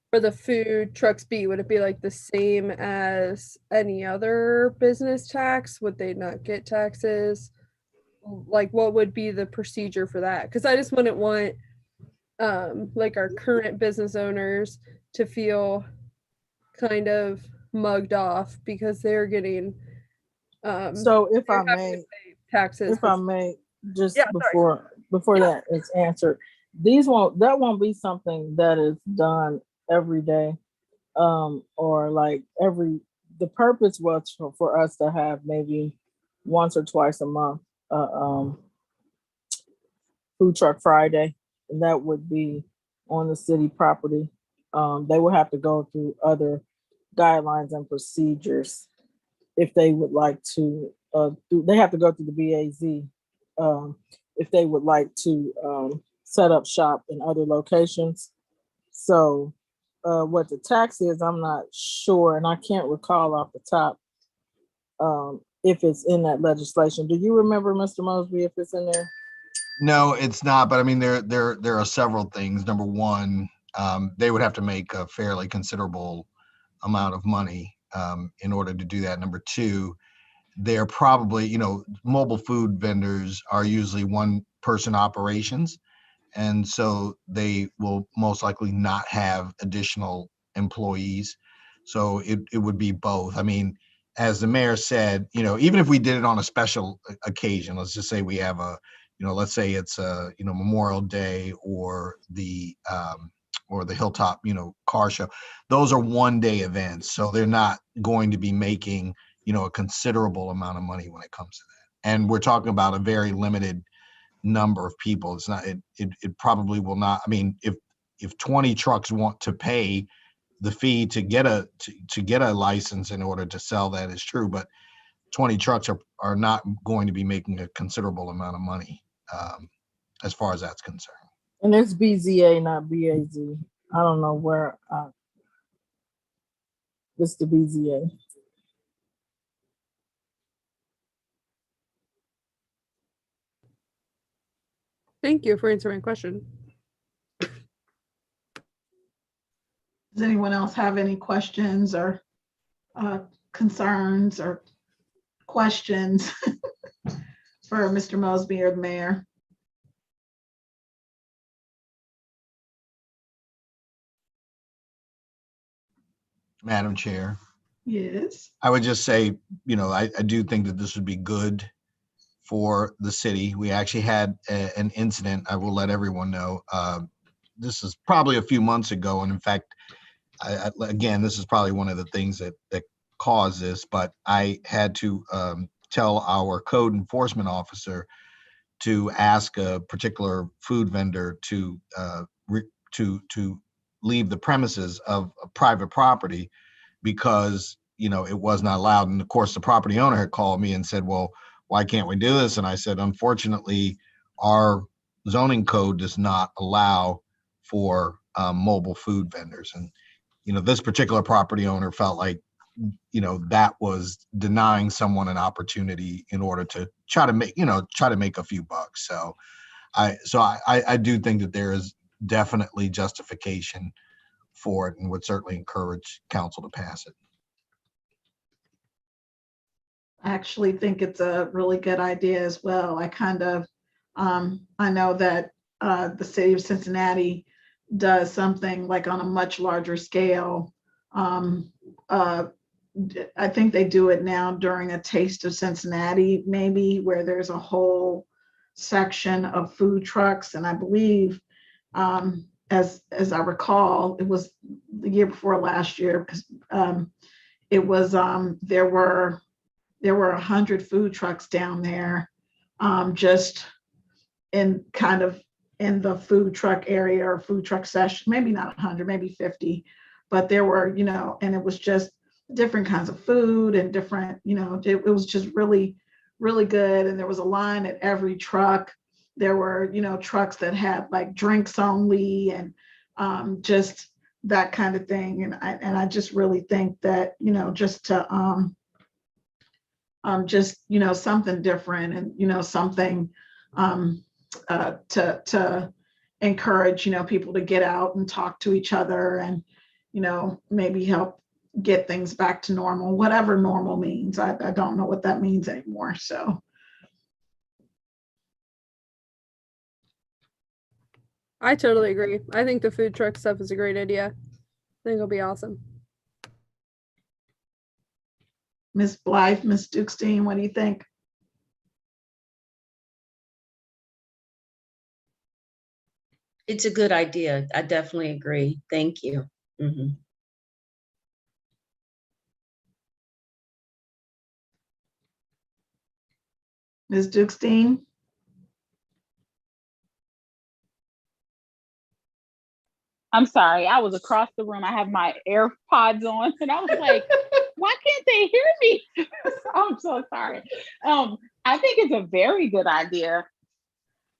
Speaker 3: for the food trucks be? Would it be like the same as any other business tax? Would they not get taxes? Like, what would be the procedure for that? Because I just wouldn't want like our current business owners to feel kind of mugged off because they're getting
Speaker 4: So if
Speaker 3: they're
Speaker 4: I
Speaker 3: having to
Speaker 4: may,
Speaker 3: pay taxes.
Speaker 4: if I may, just
Speaker 3: Yeah, sorry.
Speaker 4: before
Speaker 3: Yeah.
Speaker 4: that is answered, that won't be something that is done every day. Or like the purpose was for us to have maybe once or twice a month, food truck Friday, and that would be on the city property. They would have to go through other guidelines and procedures if they would like to. They have to go through the BAZ if they would like to set up shop in other locations. So what the tax is, I'm not sure, and I can't recall off the top if it's in that legislation. Do you remember, Mr. Mosby, if it's in there?
Speaker 8: No, it's not. But I mean, there are several things. Number one, they would have to make a fairly considerable amount of money in order to do that. Number two, they're probably, mobile food vendors are usually one-person operations. And so they will most likely not have additional employees. So it would be both. I mean, as the mayor said, even if we did it on a special occasion, let's just say we have let's say it's Memorial Day or the Hilltop, car show. Those are one-day events. So they're not going to be making, a considerable amount of money when it comes to that. And we're talking about a very limited number of people. It's not, it probably will not. I mean, if 20 trucks want to pay the fee to get a license in order to sell, that is true, but 20 trucks are not going to be making a considerable amount of money as far as that's concerned.
Speaker 4: And it's BZA, not BAZ. I don't know where it's the BZA.
Speaker 3: Thank you for answering my question.
Speaker 1: Does anyone else have any questions or concerns or questions for Mr. Mosby or the mayor?
Speaker 8: Madam Chair.
Speaker 1: Yes.
Speaker 8: I would just say, I do think that this would be good for the city. We actually had an incident. I will let everyone know. This is probably a few months ago. And in fact, again, this is probably one of the things that caused this, but I had to tell our code enforcement officer to ask a particular food vendor to leave the premises of a private property because, it was not allowed. And of course, the property owner had called me and said, well, why can't we do this? And I said, unfortunately, our zoning code does not allow for mobile food vendors. And, this particular property owner felt like, that was denying someone an opportunity in order to try to make a few bucks. So I do think that there is definitely justification for it and would certainly encourage council to pass it.
Speaker 1: I actually think it's a really good idea as well. I know that the city of Cincinnati does something like on a much larger scale. I think they do it now during a Taste of Cincinnati, maybe, where there's a whole section of food trucks. And I believe, as I recall, it was the year before last year, because it was there were 100 food trucks down there, just in the food truck area or food truck session, maybe not 100, maybe 50, but there were, and it was just different kinds of food and different, it was just really, really good. And there was a line at every truck. There were, trucks that had like drinks only and just that kind of thing. And I just really think that, just to, something different and, something to encourage, people to get out and talk to each other and, maybe help get things back to normal, whatever normal means. I don't know what that means anymore. So
Speaker 3: I totally agree. I think the food truck stuff is a great idea. I think it'll be awesome.
Speaker 1: Ms. Blythe, Ms. DukesDean, what do you think?
Speaker 2: It's a good idea. I definitely agree. Thank you. Mhm.
Speaker 1: Ms. DukesDean?
Speaker 5: I'm sorry, I was across the room. I have my AirPods on, and I was like, why can't they hear me? I'm so sorry. I think it's a very good idea.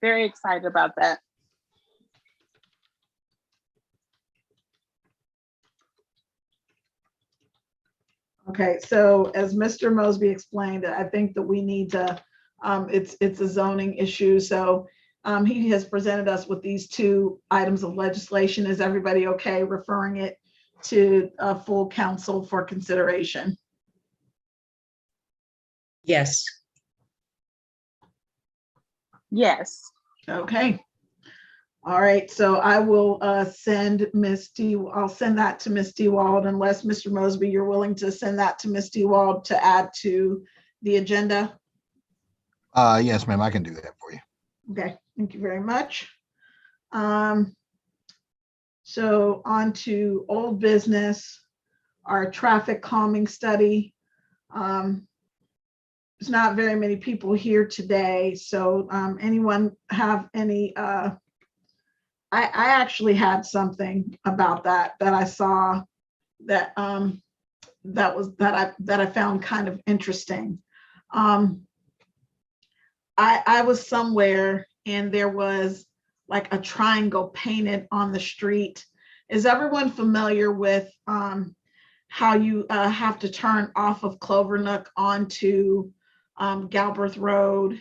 Speaker 5: Very excited about that.
Speaker 1: Okay, so as Mr. Mosby explained, I think that we need to, it's a zoning issue. So he has presented us with these two items of legislation. Is everybody okay referring it to full council for consideration?
Speaker 2: Yes.
Speaker 5: Yes.
Speaker 1: Okay. All right, so I will send I'll send that to Ms. Dewald, unless Mr. Mosby, you're willing to send that to Ms. Dewald to add to the agenda.
Speaker 8: Yes, ma'am, I can do that for you.
Speaker 1: Okay, thank you very much. So on to old business, our traffic calming study. There's not very many people here today, so anyone have any I actually had something about that I saw that that I found kind of interesting. I was somewhere and there was like a triangle painted on the street. Is everyone familiar with how you have to turn off of Clovernook onto Galbraith Road?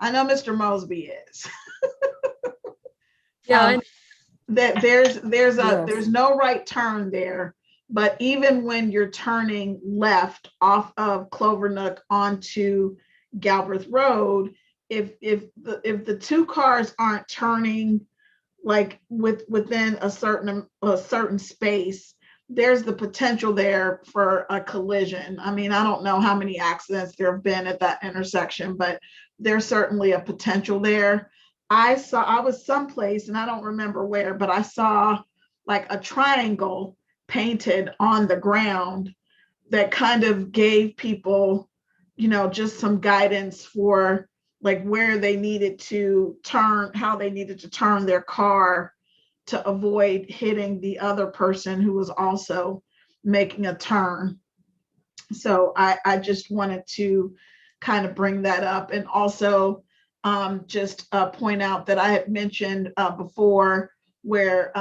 Speaker 1: I know Mr. Mosby is.
Speaker 3: Yeah,
Speaker 1: That there's
Speaker 4: Yes.
Speaker 1: no right turn there, but even when you're turning left off of Clovernook onto Galbraith Road, if the two cars aren't turning like within a certain space, there's the potential there for a collision. I mean, I don't know how many accidents there have been at that intersection, but there's certainly a potential there. I was someplace and I don't remember where, but I saw like a triangle painted on the ground that kind of gave people, just some guidance for like where they needed to turn, how they needed to turn their car to avoid hitting the other person who was also making a turn. So I just wanted to kind of bring that up, and also just point out that I had mentioned before where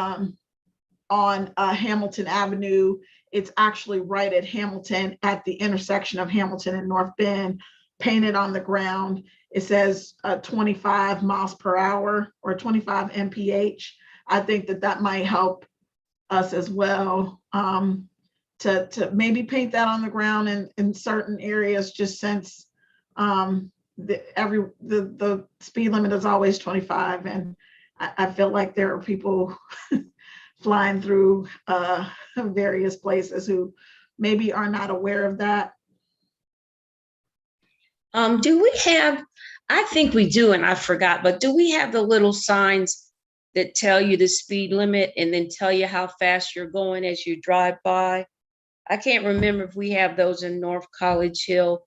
Speaker 1: on Hamilton Avenue, it's actually right at Hamilton at the intersection of Hamilton and North Bend, painted on the ground. It says 25 miles per hour or 25 mph. I think that might help us as well, to maybe paint that on the ground in certain areas, just since the speed limit is always 25, and I feel like there are people flying through various places who maybe are not aware of that.
Speaker 2: Do we have, I think we do, and I forgot, but do we have the little signs that tell you the speed limit and then tell you how fast you're going as you drive by? I can't remember if we have those in North College Hill,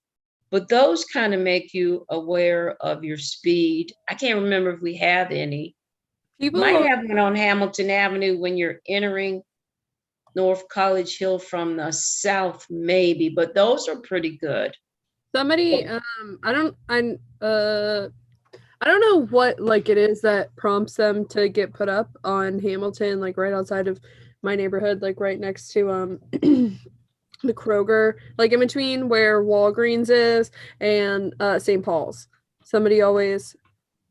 Speaker 2: but those kind of make you aware of your speed. I can't remember if we have any.
Speaker 3: people
Speaker 2: Might have one on Hamilton Avenue when you're entering North College Hill from the south, maybe, but those are pretty good.
Speaker 3: somebody I don't know what like it is that prompts them to get put up on Hamilton, like right outside of my neighborhood, like right next to the Kroger, like in between where Walgreens is and St. Paul's. Somebody always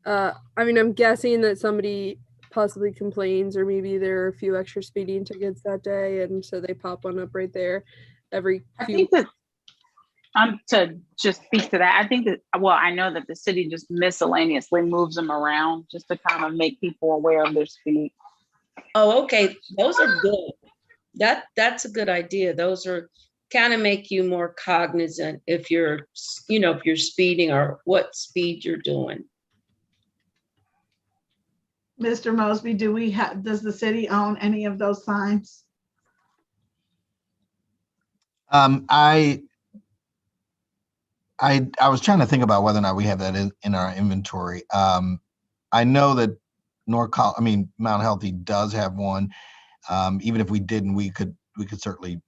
Speaker 3: I'm guessing that somebody possibly complains, or maybe there are a few extra speeding tickets that day, and so they pop one up right there every
Speaker 5: I
Speaker 3: few.
Speaker 5: think that to just speak to that, I think that, well, I know that the city just miscellaneously moves them around just to kind of make people aware of their speed.
Speaker 2: Oh, okay. Those are good. That's a good idea. Those are kind of make you more cognizant if you're, if you're speeding or what speed you're doing.
Speaker 1: Mr. Mosby, does the city own any of those signs?
Speaker 8: I was trying to think about whether or not we have that in our inventory. I know that Mount Healthy does have one. Even if we didn't, we could certainly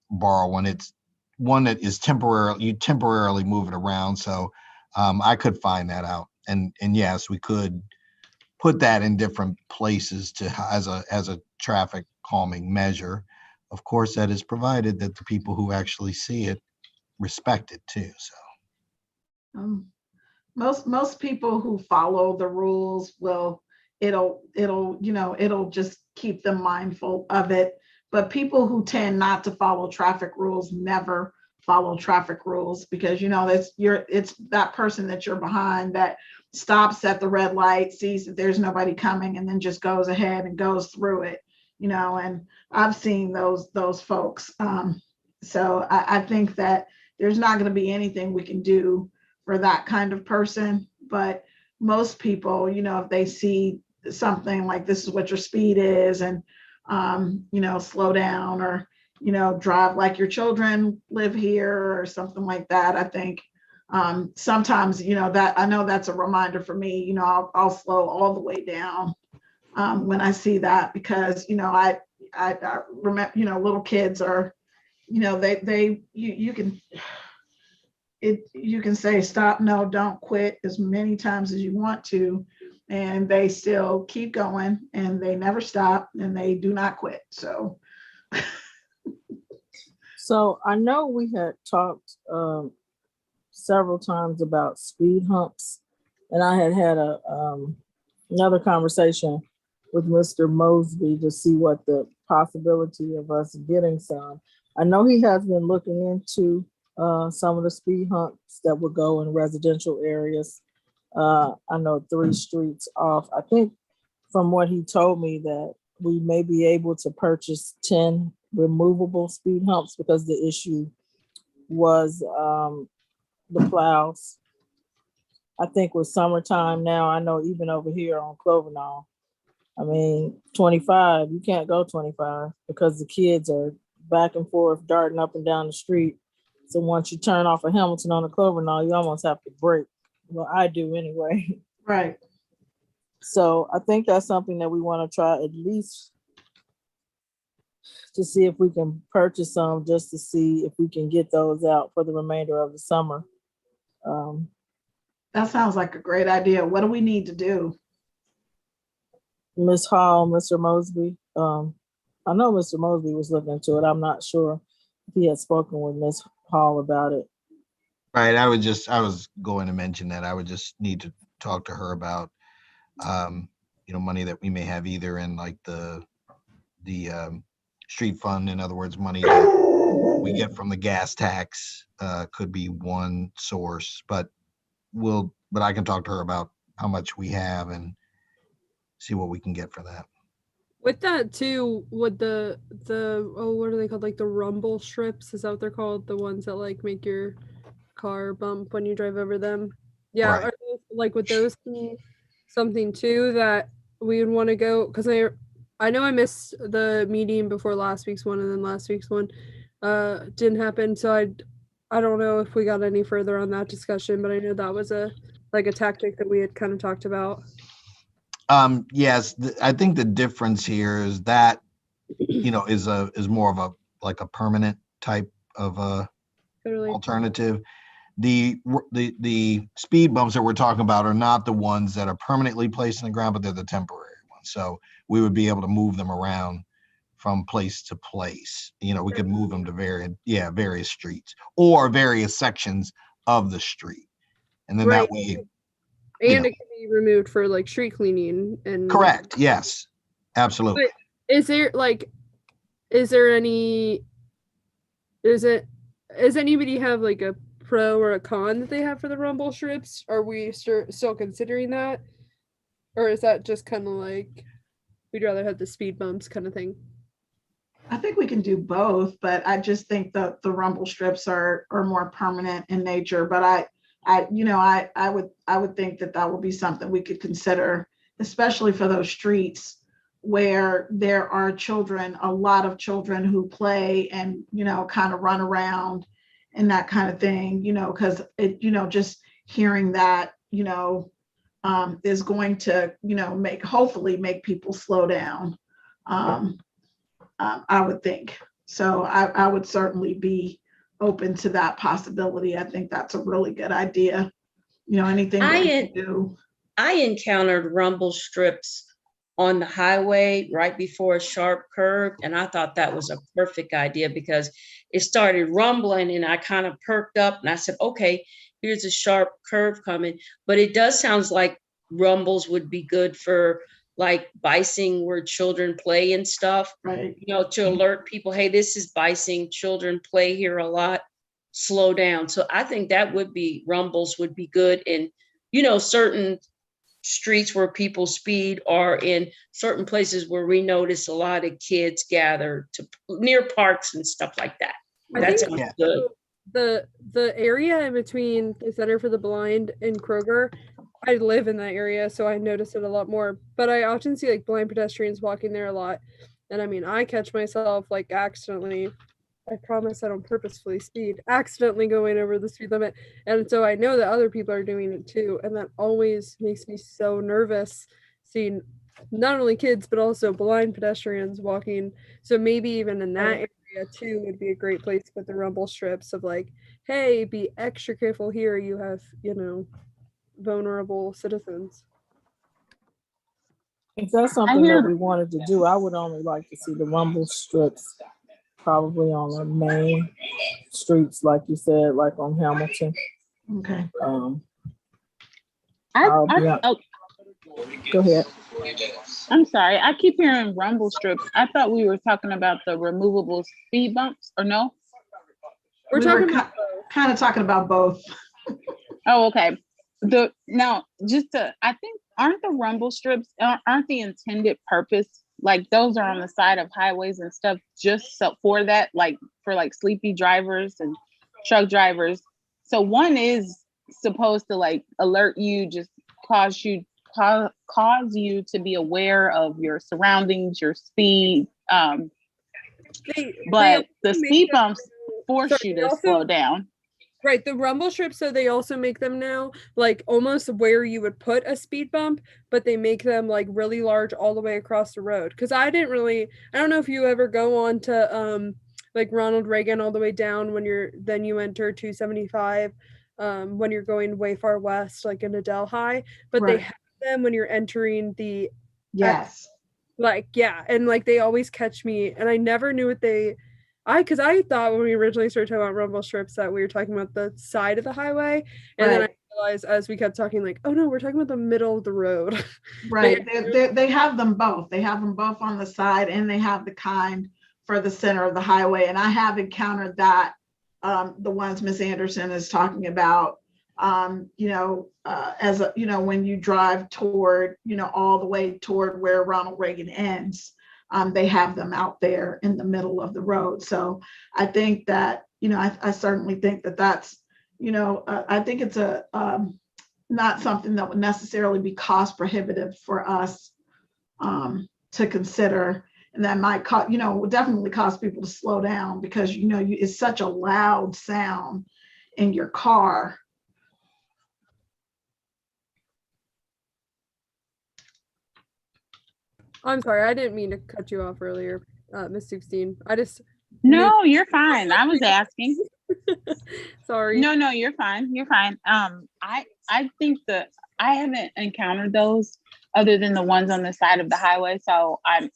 Speaker 8: borrow one. It's one that is temporary. You temporarily move it around. So I could find that out. And yes, we could put that in different places as a traffic calming measure. Of course, that is provided that the people who actually see it respect it too. So.
Speaker 1: Most people who follow the rules it'll just keep them mindful of it. But people who tend not to follow traffic rules never follow traffic rules, because it's that person that you're behind that stops at the red light, sees that there's nobody coming, and then just goes ahead and goes through it. And I've seen those folks. So I think that there's not going to be anything we can do for that kind of person. But most people, if they see something like this is what your speed is, and slow down, or drive like your children live here, or something like that. I think sometimes that I know that's a reminder for me. I'll slow all the way down when I see that, because I remember little kids are you can say stop, no, don't quit as many times as you want to, and they still keep going, and they never stop, and they do not quit. So
Speaker 4: I know we had talked several times about speed humps, and I had another conversation with Mr. Mosby to see what the possibility of us getting some. I know he has been looking into some of the speed humps that would go in residential areas. I know 3 streets off. I think from what he told me that we may be able to purchase 10 removable speed humps, because the issue was the plows. I think with summertime now, I know even over here on Clovernall, 25, you can't go 25 because the kids are back and forth darting up and down the street. So once you turn off a Hamilton on the Clovernall, you almost have to brake. Well, I do anyway.
Speaker 1: right.
Speaker 4: So I think that's something that we want to try at least to see if we can purchase some, just to see if we can get those out for the remainder of the summer.
Speaker 1: That sounds like a great idea. What do we need to do?
Speaker 4: Ms. Hall, Mr. Mosby. I know Mr. Mosby was looking into it. I'm not sure if he had spoken with Ms. Hall about it.
Speaker 8: Right. I was going to mention that I would just need to talk to her about, money that we may have either in like the street fund. In other words, money that we get from the gas tax could be one source, but I can talk to her about how much we have and see what we can get for that.
Speaker 3: With that too, with the what are they called? Like the rumble strips, is that what they're called? The ones that like make your car bump when you drive over them. Yeah,
Speaker 8: Right.
Speaker 3: are those, like with those something too that we would want to go, because I know I missed the meeting before last week's one, and then last week's one didn't happen. So I don't know if we got any further on that discussion, but I know that was a tactic that we had kind of talked about.
Speaker 8: Yes, I think the difference here is that, is more of a permanent type of
Speaker 3: Totally.
Speaker 8: alternative. The speed bumps that we're talking about are not the ones that are permanently placed in the ground, but they're the temporary ones. So we would be able to move them around from place to place. We could move them to various streets or various sections of the street. And then
Speaker 3: Right.
Speaker 8: that way
Speaker 3: And
Speaker 8: Yeah.
Speaker 3: it can be removed for like street cleaning and
Speaker 8: Correct. Yes, absolutely.
Speaker 3: But is there like, is there any, does anybody have like a pro or a con that they have for the rumble strips? Are we still considering that? Or is that just kind of like, we'd rather have the speed bumps kind of thing?
Speaker 1: I think we can do both, but I just think that the rumble strips are more permanent in nature. But I would think that would be something we could consider, especially for those streets where there are children, a lot of children who play and, kind of run around and that kind of thing, because just hearing that, is going to, hopefully make people slow down. I would think. So I would certainly be open to that possibility. I think that's a really good idea. Anything that we can do.
Speaker 2: I encountered rumble strips on the highway right before a sharp curve, and I thought that was a perfect idea because it started rumbling and I kind of perked up and I said, okay, here's a sharp curve coming. But it does sound like rumbles would be good for like Bising where children play and stuff,
Speaker 1: right?
Speaker 2: To alert people, hey, this is Bising, children play here a lot, slow down. So I think that rumbles would be good in, certain streets where people speed, or in certain places where we notice a lot of kids gather near parks and stuff like that. That sounds good.
Speaker 3: The area in between the Center for the Blind and Kroger, I live in that area, so I notice it a lot more. But I often see like blind pedestrians walking there a lot. And I mean, I catch myself like accidentally, I promise I don't purposefully speed, accidentally going over the speed limit. And so I know that other people are doing it too. And that always makes me so nervous seeing not only kids, but also blind pedestrians walking. So maybe even in that area too would be a great place to put the rumble strips of like, hey, be extra careful here. You have, vulnerable citizens.
Speaker 4: If that's something that we wanted to do, I would only like to see the rumble strips probably on the main streets, like you said, like on Hamilton.
Speaker 1: Okay.
Speaker 4: Go ahead.
Speaker 5: I'm sorry. I keep hearing rumble strips. I thought we were talking about the removable speed bumps, or no?
Speaker 1: We're kind of talking about both.
Speaker 5: Oh, okay. I think, aren't the rumble strips, aren't the intended purpose, like those are on the side of highways and stuff just for that, like for like sleepy drivers and truck drivers. So one is supposed to like alert you, just cause you to be aware of your surroundings, your speed. But the speed bumps force you to slow down.
Speaker 3: Right, the rumble strips, so they also make them now like almost where you would put a speed bump, but they make them like really large all the way across the road. Because I don't know if you ever go on to like Ronald Reagan all the way down then you enter 275 when you're going way far west, like into Delhi, but they have them when you're entering the and like they always catch me, and I never knew what because I thought when we originally started talking about rumble strips that we were talking about the side of the highway, and then I realized as we kept talking, like, oh no, we're talking about the middle of the road.
Speaker 1: Right. They have them both. They have them both on the side, and they have the kind for the center of the highway. And I have encountered that, the ones Ms. Anderson is talking about, when you drive toward, all the way toward where Ronald Reagan ends. They have them out there in the middle of the road. So I think that, I certainly think that that's, I think it's not something that would necessarily be cost prohibitive for us to consider. And that might would definitely cause people to slow down because, it's such a loud sound in your car.
Speaker 3: I'm sorry, I didn't mean to cut you off earlier, Ms. DukesDean.
Speaker 5: No, you're fine. I was asking.
Speaker 3: Sorry.
Speaker 5: No, you're fine. You're fine. I think that I haven't encountered those other than the ones on the side of the highway. So I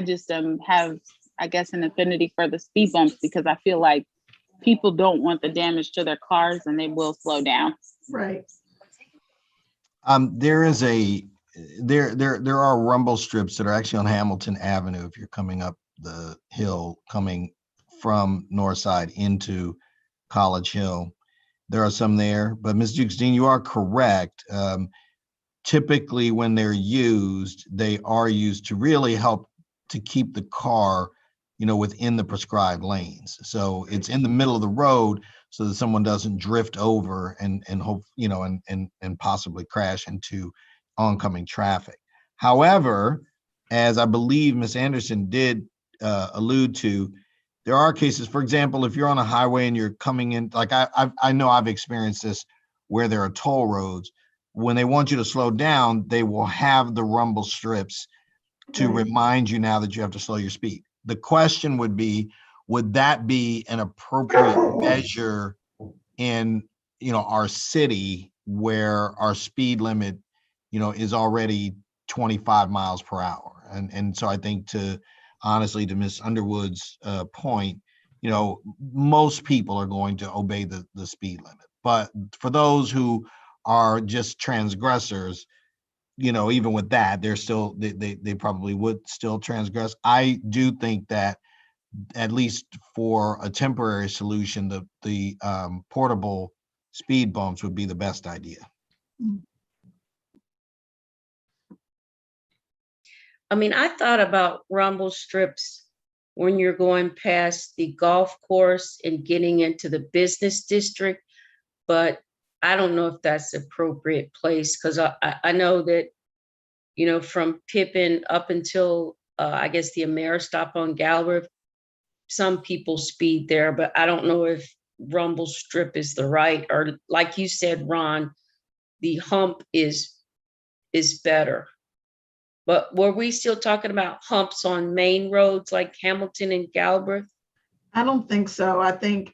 Speaker 5: just have, I guess, an affinity for the speed bumps because I feel like people don't want the damage to their cars and they will slow down.
Speaker 1: Right.
Speaker 8: There is there are rumble strips that are actually on Hamilton Avenue if you're coming up the hill, coming from Northside into College Hill. There are some there, but Ms. DukesDean, you are correct. Typically when they're used, they are used to really help to keep the car, within the prescribed lanes. So it's in the middle of the road so that someone doesn't drift over and hope, and possibly crash into oncoming traffic. However, as I believe Ms. Anderson did allude to, there are cases, for example, if you're on a highway and you're coming in, like I know I've experienced this where there are toll roads. When they want you to slow down, they will have the rumble strips to remind you now that you have to slow your speed. The question would be, would that be an appropriate measure in, our city where our speed limit, is already 25 miles per hour? And so I think honestly, to Ms. Underwood's point, most people are going to obey the speed limit. But for those who are just transgressors, even with that, they're still, they probably would still transgress. I do think that at least for a temporary solution, the portable speed bumps would be the best idea.
Speaker 2: I mean, I thought about rumble strips when you're going past the golf course and getting into the business district, but I don't know if that's the appropriate place, because I know that, from Pippin up until I guess the Ameristop on Galbraith, some people speed there, but I don't know if rumble strip is the right, or like you said, Ron, the hump is better. But were we still talking about humps on main roads like Hamilton and Galbraith?
Speaker 1: I don't think so. I think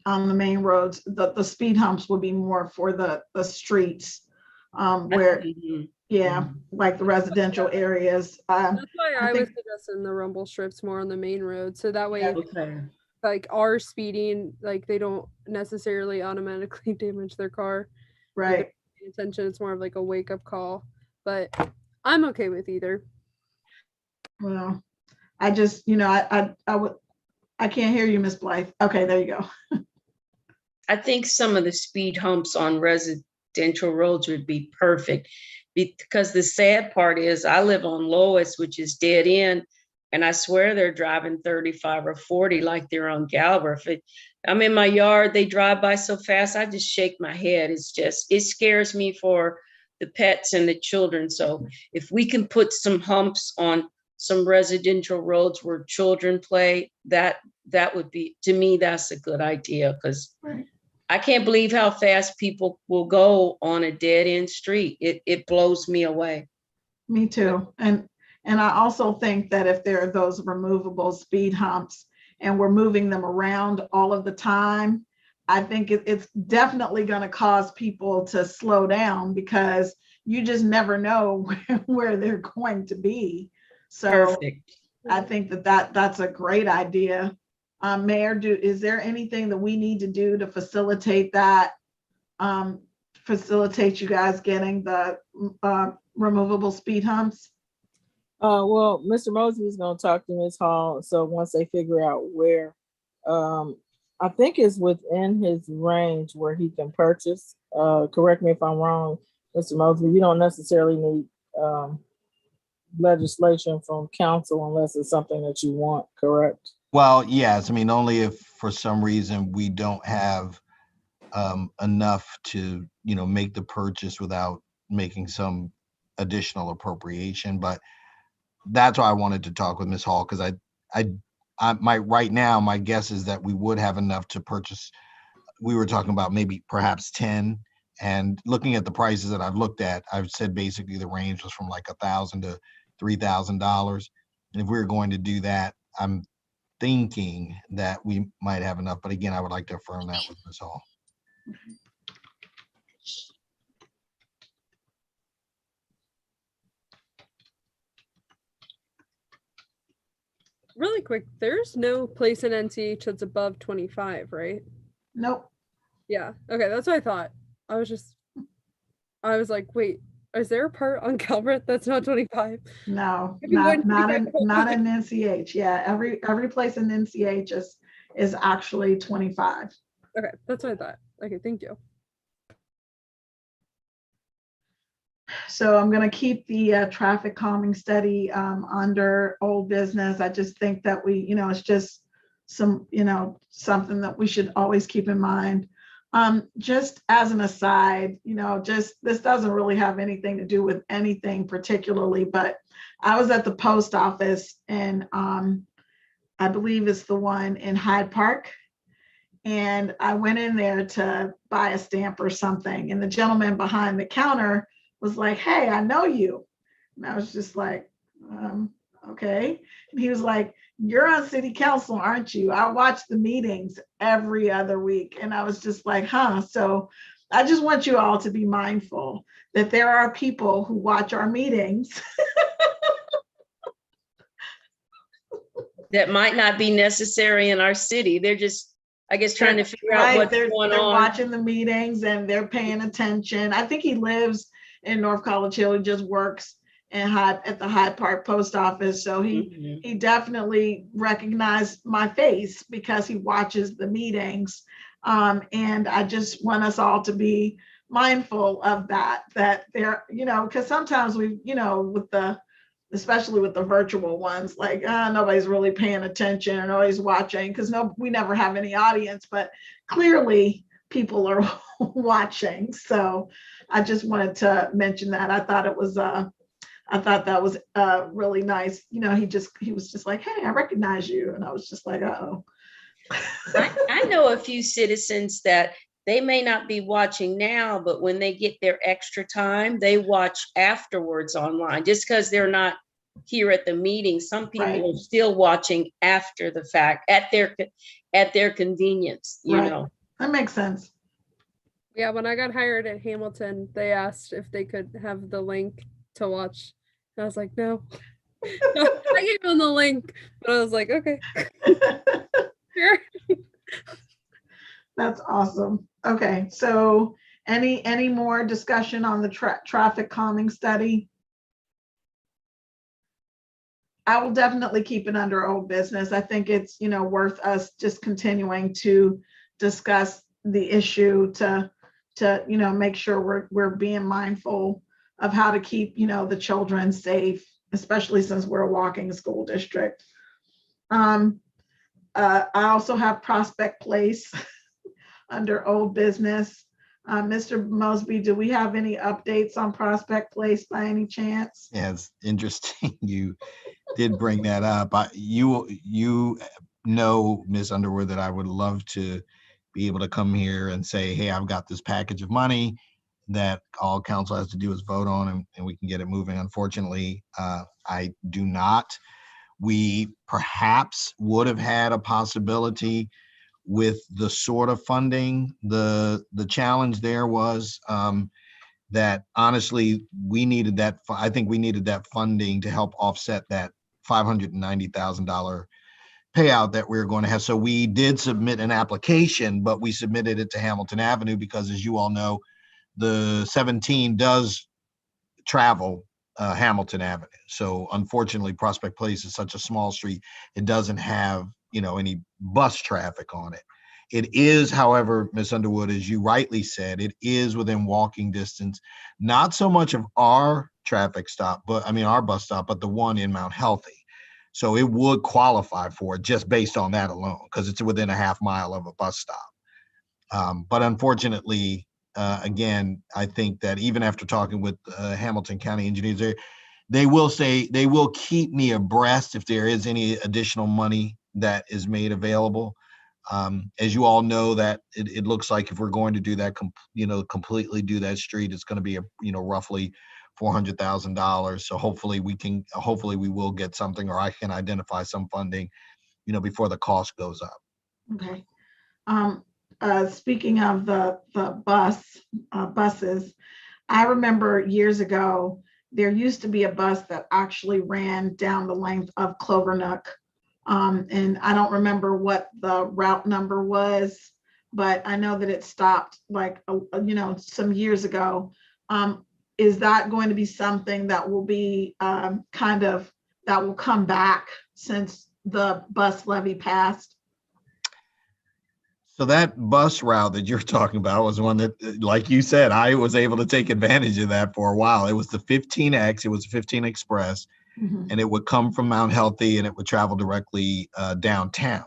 Speaker 1: on the main roads, the speed humps would be more for the streets, where, like the residential areas.
Speaker 3: That's why I was
Speaker 1: think-
Speaker 3: suggesting the rumble strips more on the main road. So that way,
Speaker 1: Yeah.
Speaker 2: Okay.
Speaker 3: like are speeding, like they don't necessarily automatically damage their car.
Speaker 1: Right.
Speaker 3: Paying attention, it's more of like a wake up call. But I'm okay with either.
Speaker 1: Well, I just, I can't hear you, Miss Blythe. Okay, there you go.
Speaker 2: I think some of the speed humps on residential roads would be perfect, because the sad part is I live on Lois, which is dead end, and I swear they're driving 35 or 40 like they're on Galbraith. I'm in my yard, they drive by so fast, I just shake my head. It scares me for the pets and the children. So if we can put some humps on some residential roads where children play, that would be, to me, that's a good idea, because I can't believe how fast people will go on a dead end street. It blows me away.
Speaker 1: Me too. And I also think that if there are those removable speed humps and we're moving them around all of the time, I think it's definitely going to cause people to slow down, because you just never know where they're going to be. So
Speaker 2: Perfect.
Speaker 1: I think that's a great idea. Mayor, is there anything that we need to do to facilitate that? Facilitate you guys getting the removable speed humps?
Speaker 4: Well, Mr. Mosby is going to talk to Ms. Hall. So once they figure out where, I think it's within his range where he can purchase. Correct me if I'm wrong, Mr. Mosby. You don't necessarily need legislation from council unless it's something that you want, correct?
Speaker 8: Well, yes. I mean, only if for some reason we don't have enough to, make the purchase without making some additional appropriation. But that's why I wanted to talk with Ms. Hall, because right now, my guess is that we would have enough to purchase. We were talking about maybe perhaps 10, and looking at the prices that I've looked at, I've said basically the range was from like $1,000 to $3,000. And if we were going to do that, I'm thinking that we might have enough. But again, I would like to affirm that with Ms. Hall.
Speaker 3: Really quick, there's no place in NCH that's above 25, right?
Speaker 1: Nope.
Speaker 3: Yeah. Okay, that's what I thought. I I was like, wait, is there a part on Calvert that's not 25?
Speaker 1: No,
Speaker 3: I've been going
Speaker 1: not
Speaker 3: 25
Speaker 1: in
Speaker 3: the whole
Speaker 1: not
Speaker 3: time.
Speaker 1: in NCH. Yeah, every place in NCH is actually 25.
Speaker 3: Okay, that's what I thought. Okay, thank you.
Speaker 1: So I'm going to keep the traffic calming study under old business. I just think that we, it's just some, something that we should always keep in mind. Just as an aside, just this doesn't really have anything to do with anything particularly, but I was at the post office and I believe it's the one in Hyde Park. And I went in there to buy a stamp or something. And the gentleman behind the counter was like, "Hey, I know you." And I was just like, okay. And he was like, "You're on city council, aren't you? I watch the meetings every other week." And I was just like, huh. So I just want you all to be mindful that there are people who watch our meetings.
Speaker 2: That might not be necessary in our city. They're just, I guess, trying to figure out what's
Speaker 1: they're
Speaker 2: going
Speaker 1: they're
Speaker 2: on.
Speaker 1: watching the meetings and they're paying attention. I think he lives in North College Hill. He just works at the Hyde Park post office. So he definitely recognized my face because he watches the meetings. And I just want us all to be mindful of that they're, because sometimes we, especially with the virtual ones, like nobody's really paying attention or nobody's watching because we never have any audience, but clearly people are watching. So I just wanted to mention that. I thought that was really nice. He was just like, "Hey, I recognize you." And I was just like, "Uh-oh."
Speaker 2: I know a few citizens that they may not be watching now, but when they get their extra time, they watch afterwards online just because they're not here at the meeting. Some people
Speaker 1: Right.
Speaker 2: are still watching after the fact at their convenience,
Speaker 1: Right. That makes sense.
Speaker 3: Yeah, when I got hired at Hamilton, they asked if they could have the link to watch. And I was like, no. I gave them the link, but I was like, okay. Sure.
Speaker 1: That's awesome. Okay, so any more discussion on the traffic calming study? I will definitely keep it under old business. I think it's, worth us just continuing to discuss the issue to make sure we're being mindful of how to keep, the children safe, especially since we're a walking school district. I also have Prospect Place under old business. Mr. Mosby, do we have any updates on Prospect Place by any chance?
Speaker 8: Yeah, it's interesting you did bring that up. You know, Ms. Underwood, that I would love to be able to come here and say, "Hey, I've got this package of money that all council has to do is vote on and we can get it moving." Unfortunately, I do not. We perhaps would have had a possibility with the sort of funding. The challenge there was that honestly, we needed that. I think we needed that funding to help offset that $590,000 payout that we were going to have. So we did submit an application, but we submitted it to Hamilton Avenue because, as you all know, the 17 does travel Hamilton Avenue. So unfortunately, Prospect Place is such a small street, it doesn't have, any bus traffic on it. It is, however, Ms. Underwood, as you rightly said, it is within walking distance, not so much of our traffic stop, but our bus stop, but the one in Mount Healthy. So it would qualify for it just based on that alone, because it's within a half mile of a bus stop. But unfortunately, again, I think that even after talking with Hamilton County engineers, they will keep me abreast if there is any additional money that is made available. As you all know, that it looks like if we're going to do that, completely do that street, it's going to be roughly $400,000. So hopefully we will get something, or I can identify some funding, before the cost goes up.
Speaker 1: Okay. Speaking of the buses, I remember years ago, there used to be a bus that actually ran down the length of Clovernook. And I don't remember what the route number was, but I know that it stopped some years ago. Is that going to be something that will be that will come back since the bus levy passed?
Speaker 8: So that bus route that you're talking about was one that, like you said, I was able to take advantage of that for a while. It was the 15X, it was a 15 Express, and it would come from Mount Healthy and it would travel directly downtown.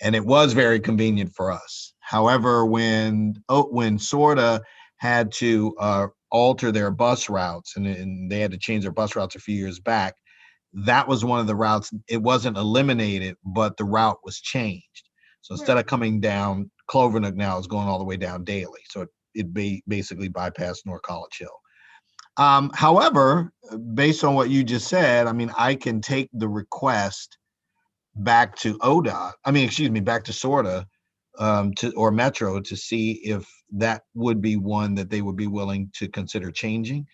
Speaker 8: And it was very convenient for us. However, when SORTA had to alter their bus routes and they had to change their bus routes a few years back, that was one of the routes. It wasn't eliminated, but the route was changed. So instead of coming down Clovernook, now it's going all the way down Daly. So it basically bypassed North College Hill. However, based on what you just said, I mean, I can take the request back to back to SORTA or Metro to see if that would be one that they would be willing to consider changing.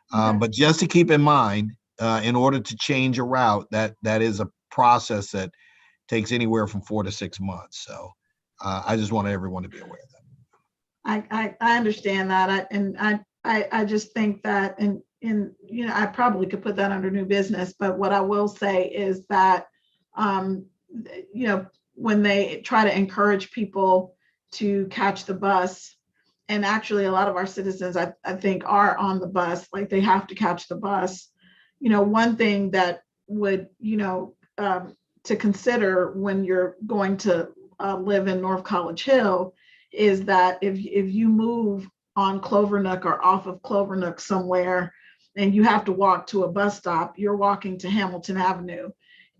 Speaker 8: But just to keep in mind, in order to change a route, that is a process that takes anywhere from 4 to 6 months. So I just wanted everyone to be aware of that.
Speaker 1: I understand that. I just think that I probably could put that under new business, but what I will say is that when they try to encourage people to catch the bus, and actually a lot of our citizens I think are on the bus, like they have to catch the bus. One thing that would to consider when you're going to live in North College Hill is that if you move on Clovernook or off of Clovernook somewhere and you have to walk to a bus stop, you're walking to Hamilton Avenue.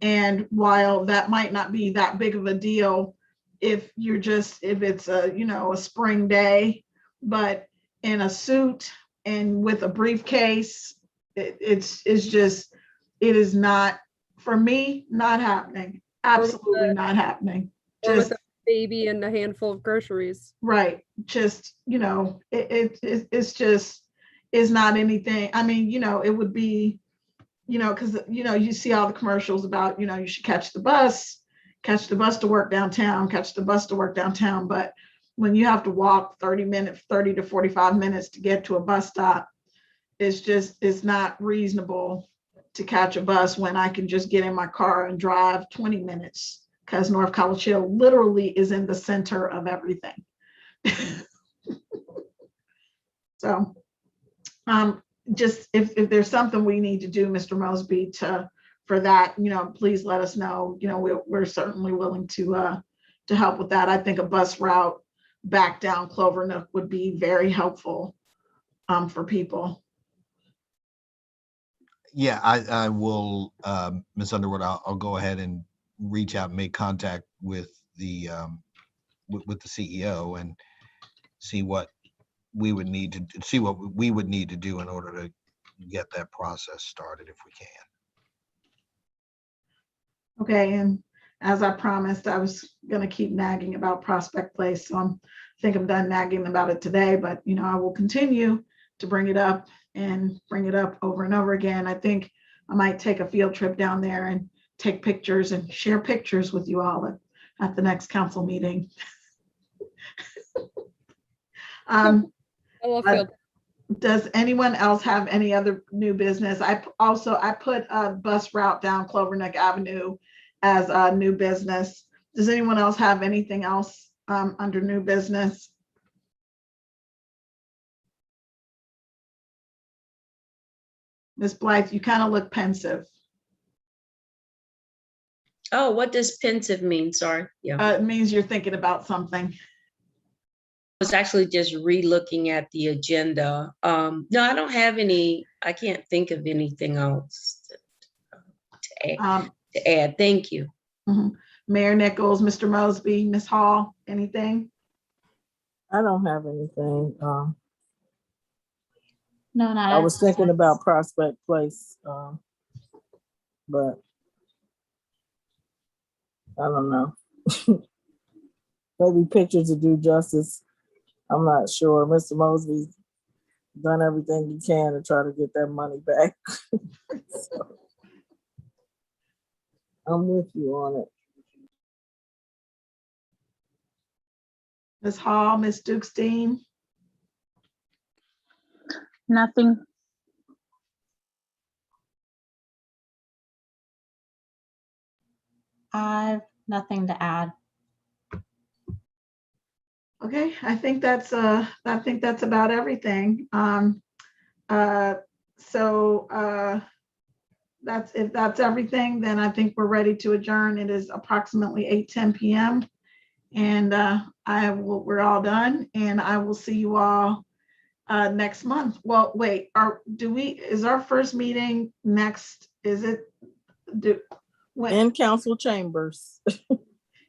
Speaker 1: And while that might not be that big of a deal if it's a spring day, but in a suit and with a briefcase, it is not, for me, not happening. Absolutely not happening.
Speaker 3: Or with a baby and a handful of groceries.
Speaker 1: Right. Just, it's just, is not anything. I mean, it would be, because, you see all the commercials about, you should catch the bus to work downtown, But when you have to walk 30 to 45 minutes to get to a bus stop, it's not reasonable to catch a bus when I can just get in my car and drive 20 minutes because North College Hill literally is in the center of everything. So just if there's something we need to do, Mr. Mosby, for that, please let us know. We're certainly willing to help with that. I think a bus route back down Clovernook would be very helpful for people.
Speaker 8: Yeah, I will, Ms. Underwood, I'll go ahead and reach out and make contact with the CEO and see what we would need to do in order to get that process started if we can.
Speaker 1: Okay, and as I promised, I was going to keep nagging about Prospect Place, so I think I'm done nagging about it today, but I will continue to bring it up over and over again. I think I might take a field trip down there and take pictures and share pictures with you all at the next council meeting.
Speaker 3: I love field.
Speaker 1: Does anyone else have any other new business? I put a bus route down Clovernook Avenue as a new business. Does anyone else have anything else under new business? Ms. Blythe, you kind of look pensive.
Speaker 2: Oh, what does pensive mean? Sorry. Yeah.
Speaker 1: It means you're thinking about something.
Speaker 2: I was actually just re-looking at the agenda. No, I don't have any. I can't think of anything else to add. Thank you.
Speaker 1: Mm-hmm. Mayor Nichols, Mr. Mosby, Ms. Hall, anything?
Speaker 4: I don't have anything.
Speaker 6: No, not.
Speaker 4: I was thinking about Prospect Place, but I don't know. Maybe pictures to do justice. I'm not sure. Mr. Mosby's done everything he can to try to get that money back. So, I'm with you on it.
Speaker 1: Ms. Hall, Ms. DukesDean.
Speaker 5: Nothing.
Speaker 6: I've nothing to add.
Speaker 1: Okay, I think that's about everything. If that's everything, then I think we're ready to adjourn. It is approximately 8:10 p.m. and we're all done, and I will see you all next month. Well, wait, is our first meeting next?
Speaker 4: In council chambers.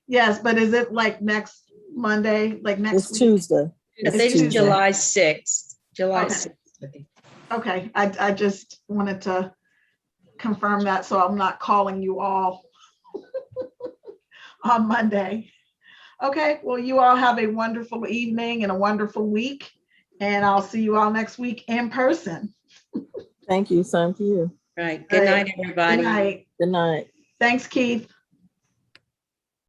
Speaker 1: Yes, but is it like next Monday, like next
Speaker 4: It's
Speaker 1: week?
Speaker 4: Tuesday.
Speaker 2: I think
Speaker 1: Tuesday.
Speaker 2: it's July 6th. July
Speaker 1: Okay.
Speaker 2: 6th. I think.
Speaker 1: Okay, I just wanted to confirm that, so I'm not calling you all on Monday. Okay, well, you all have a wonderful evening and a wonderful week, and I'll see you all next week in person.
Speaker 4: Thank you. Same to you.
Speaker 2: Right. Good night, everybody.
Speaker 1: Good night.
Speaker 4: Good night.
Speaker 1: Thanks, Keith.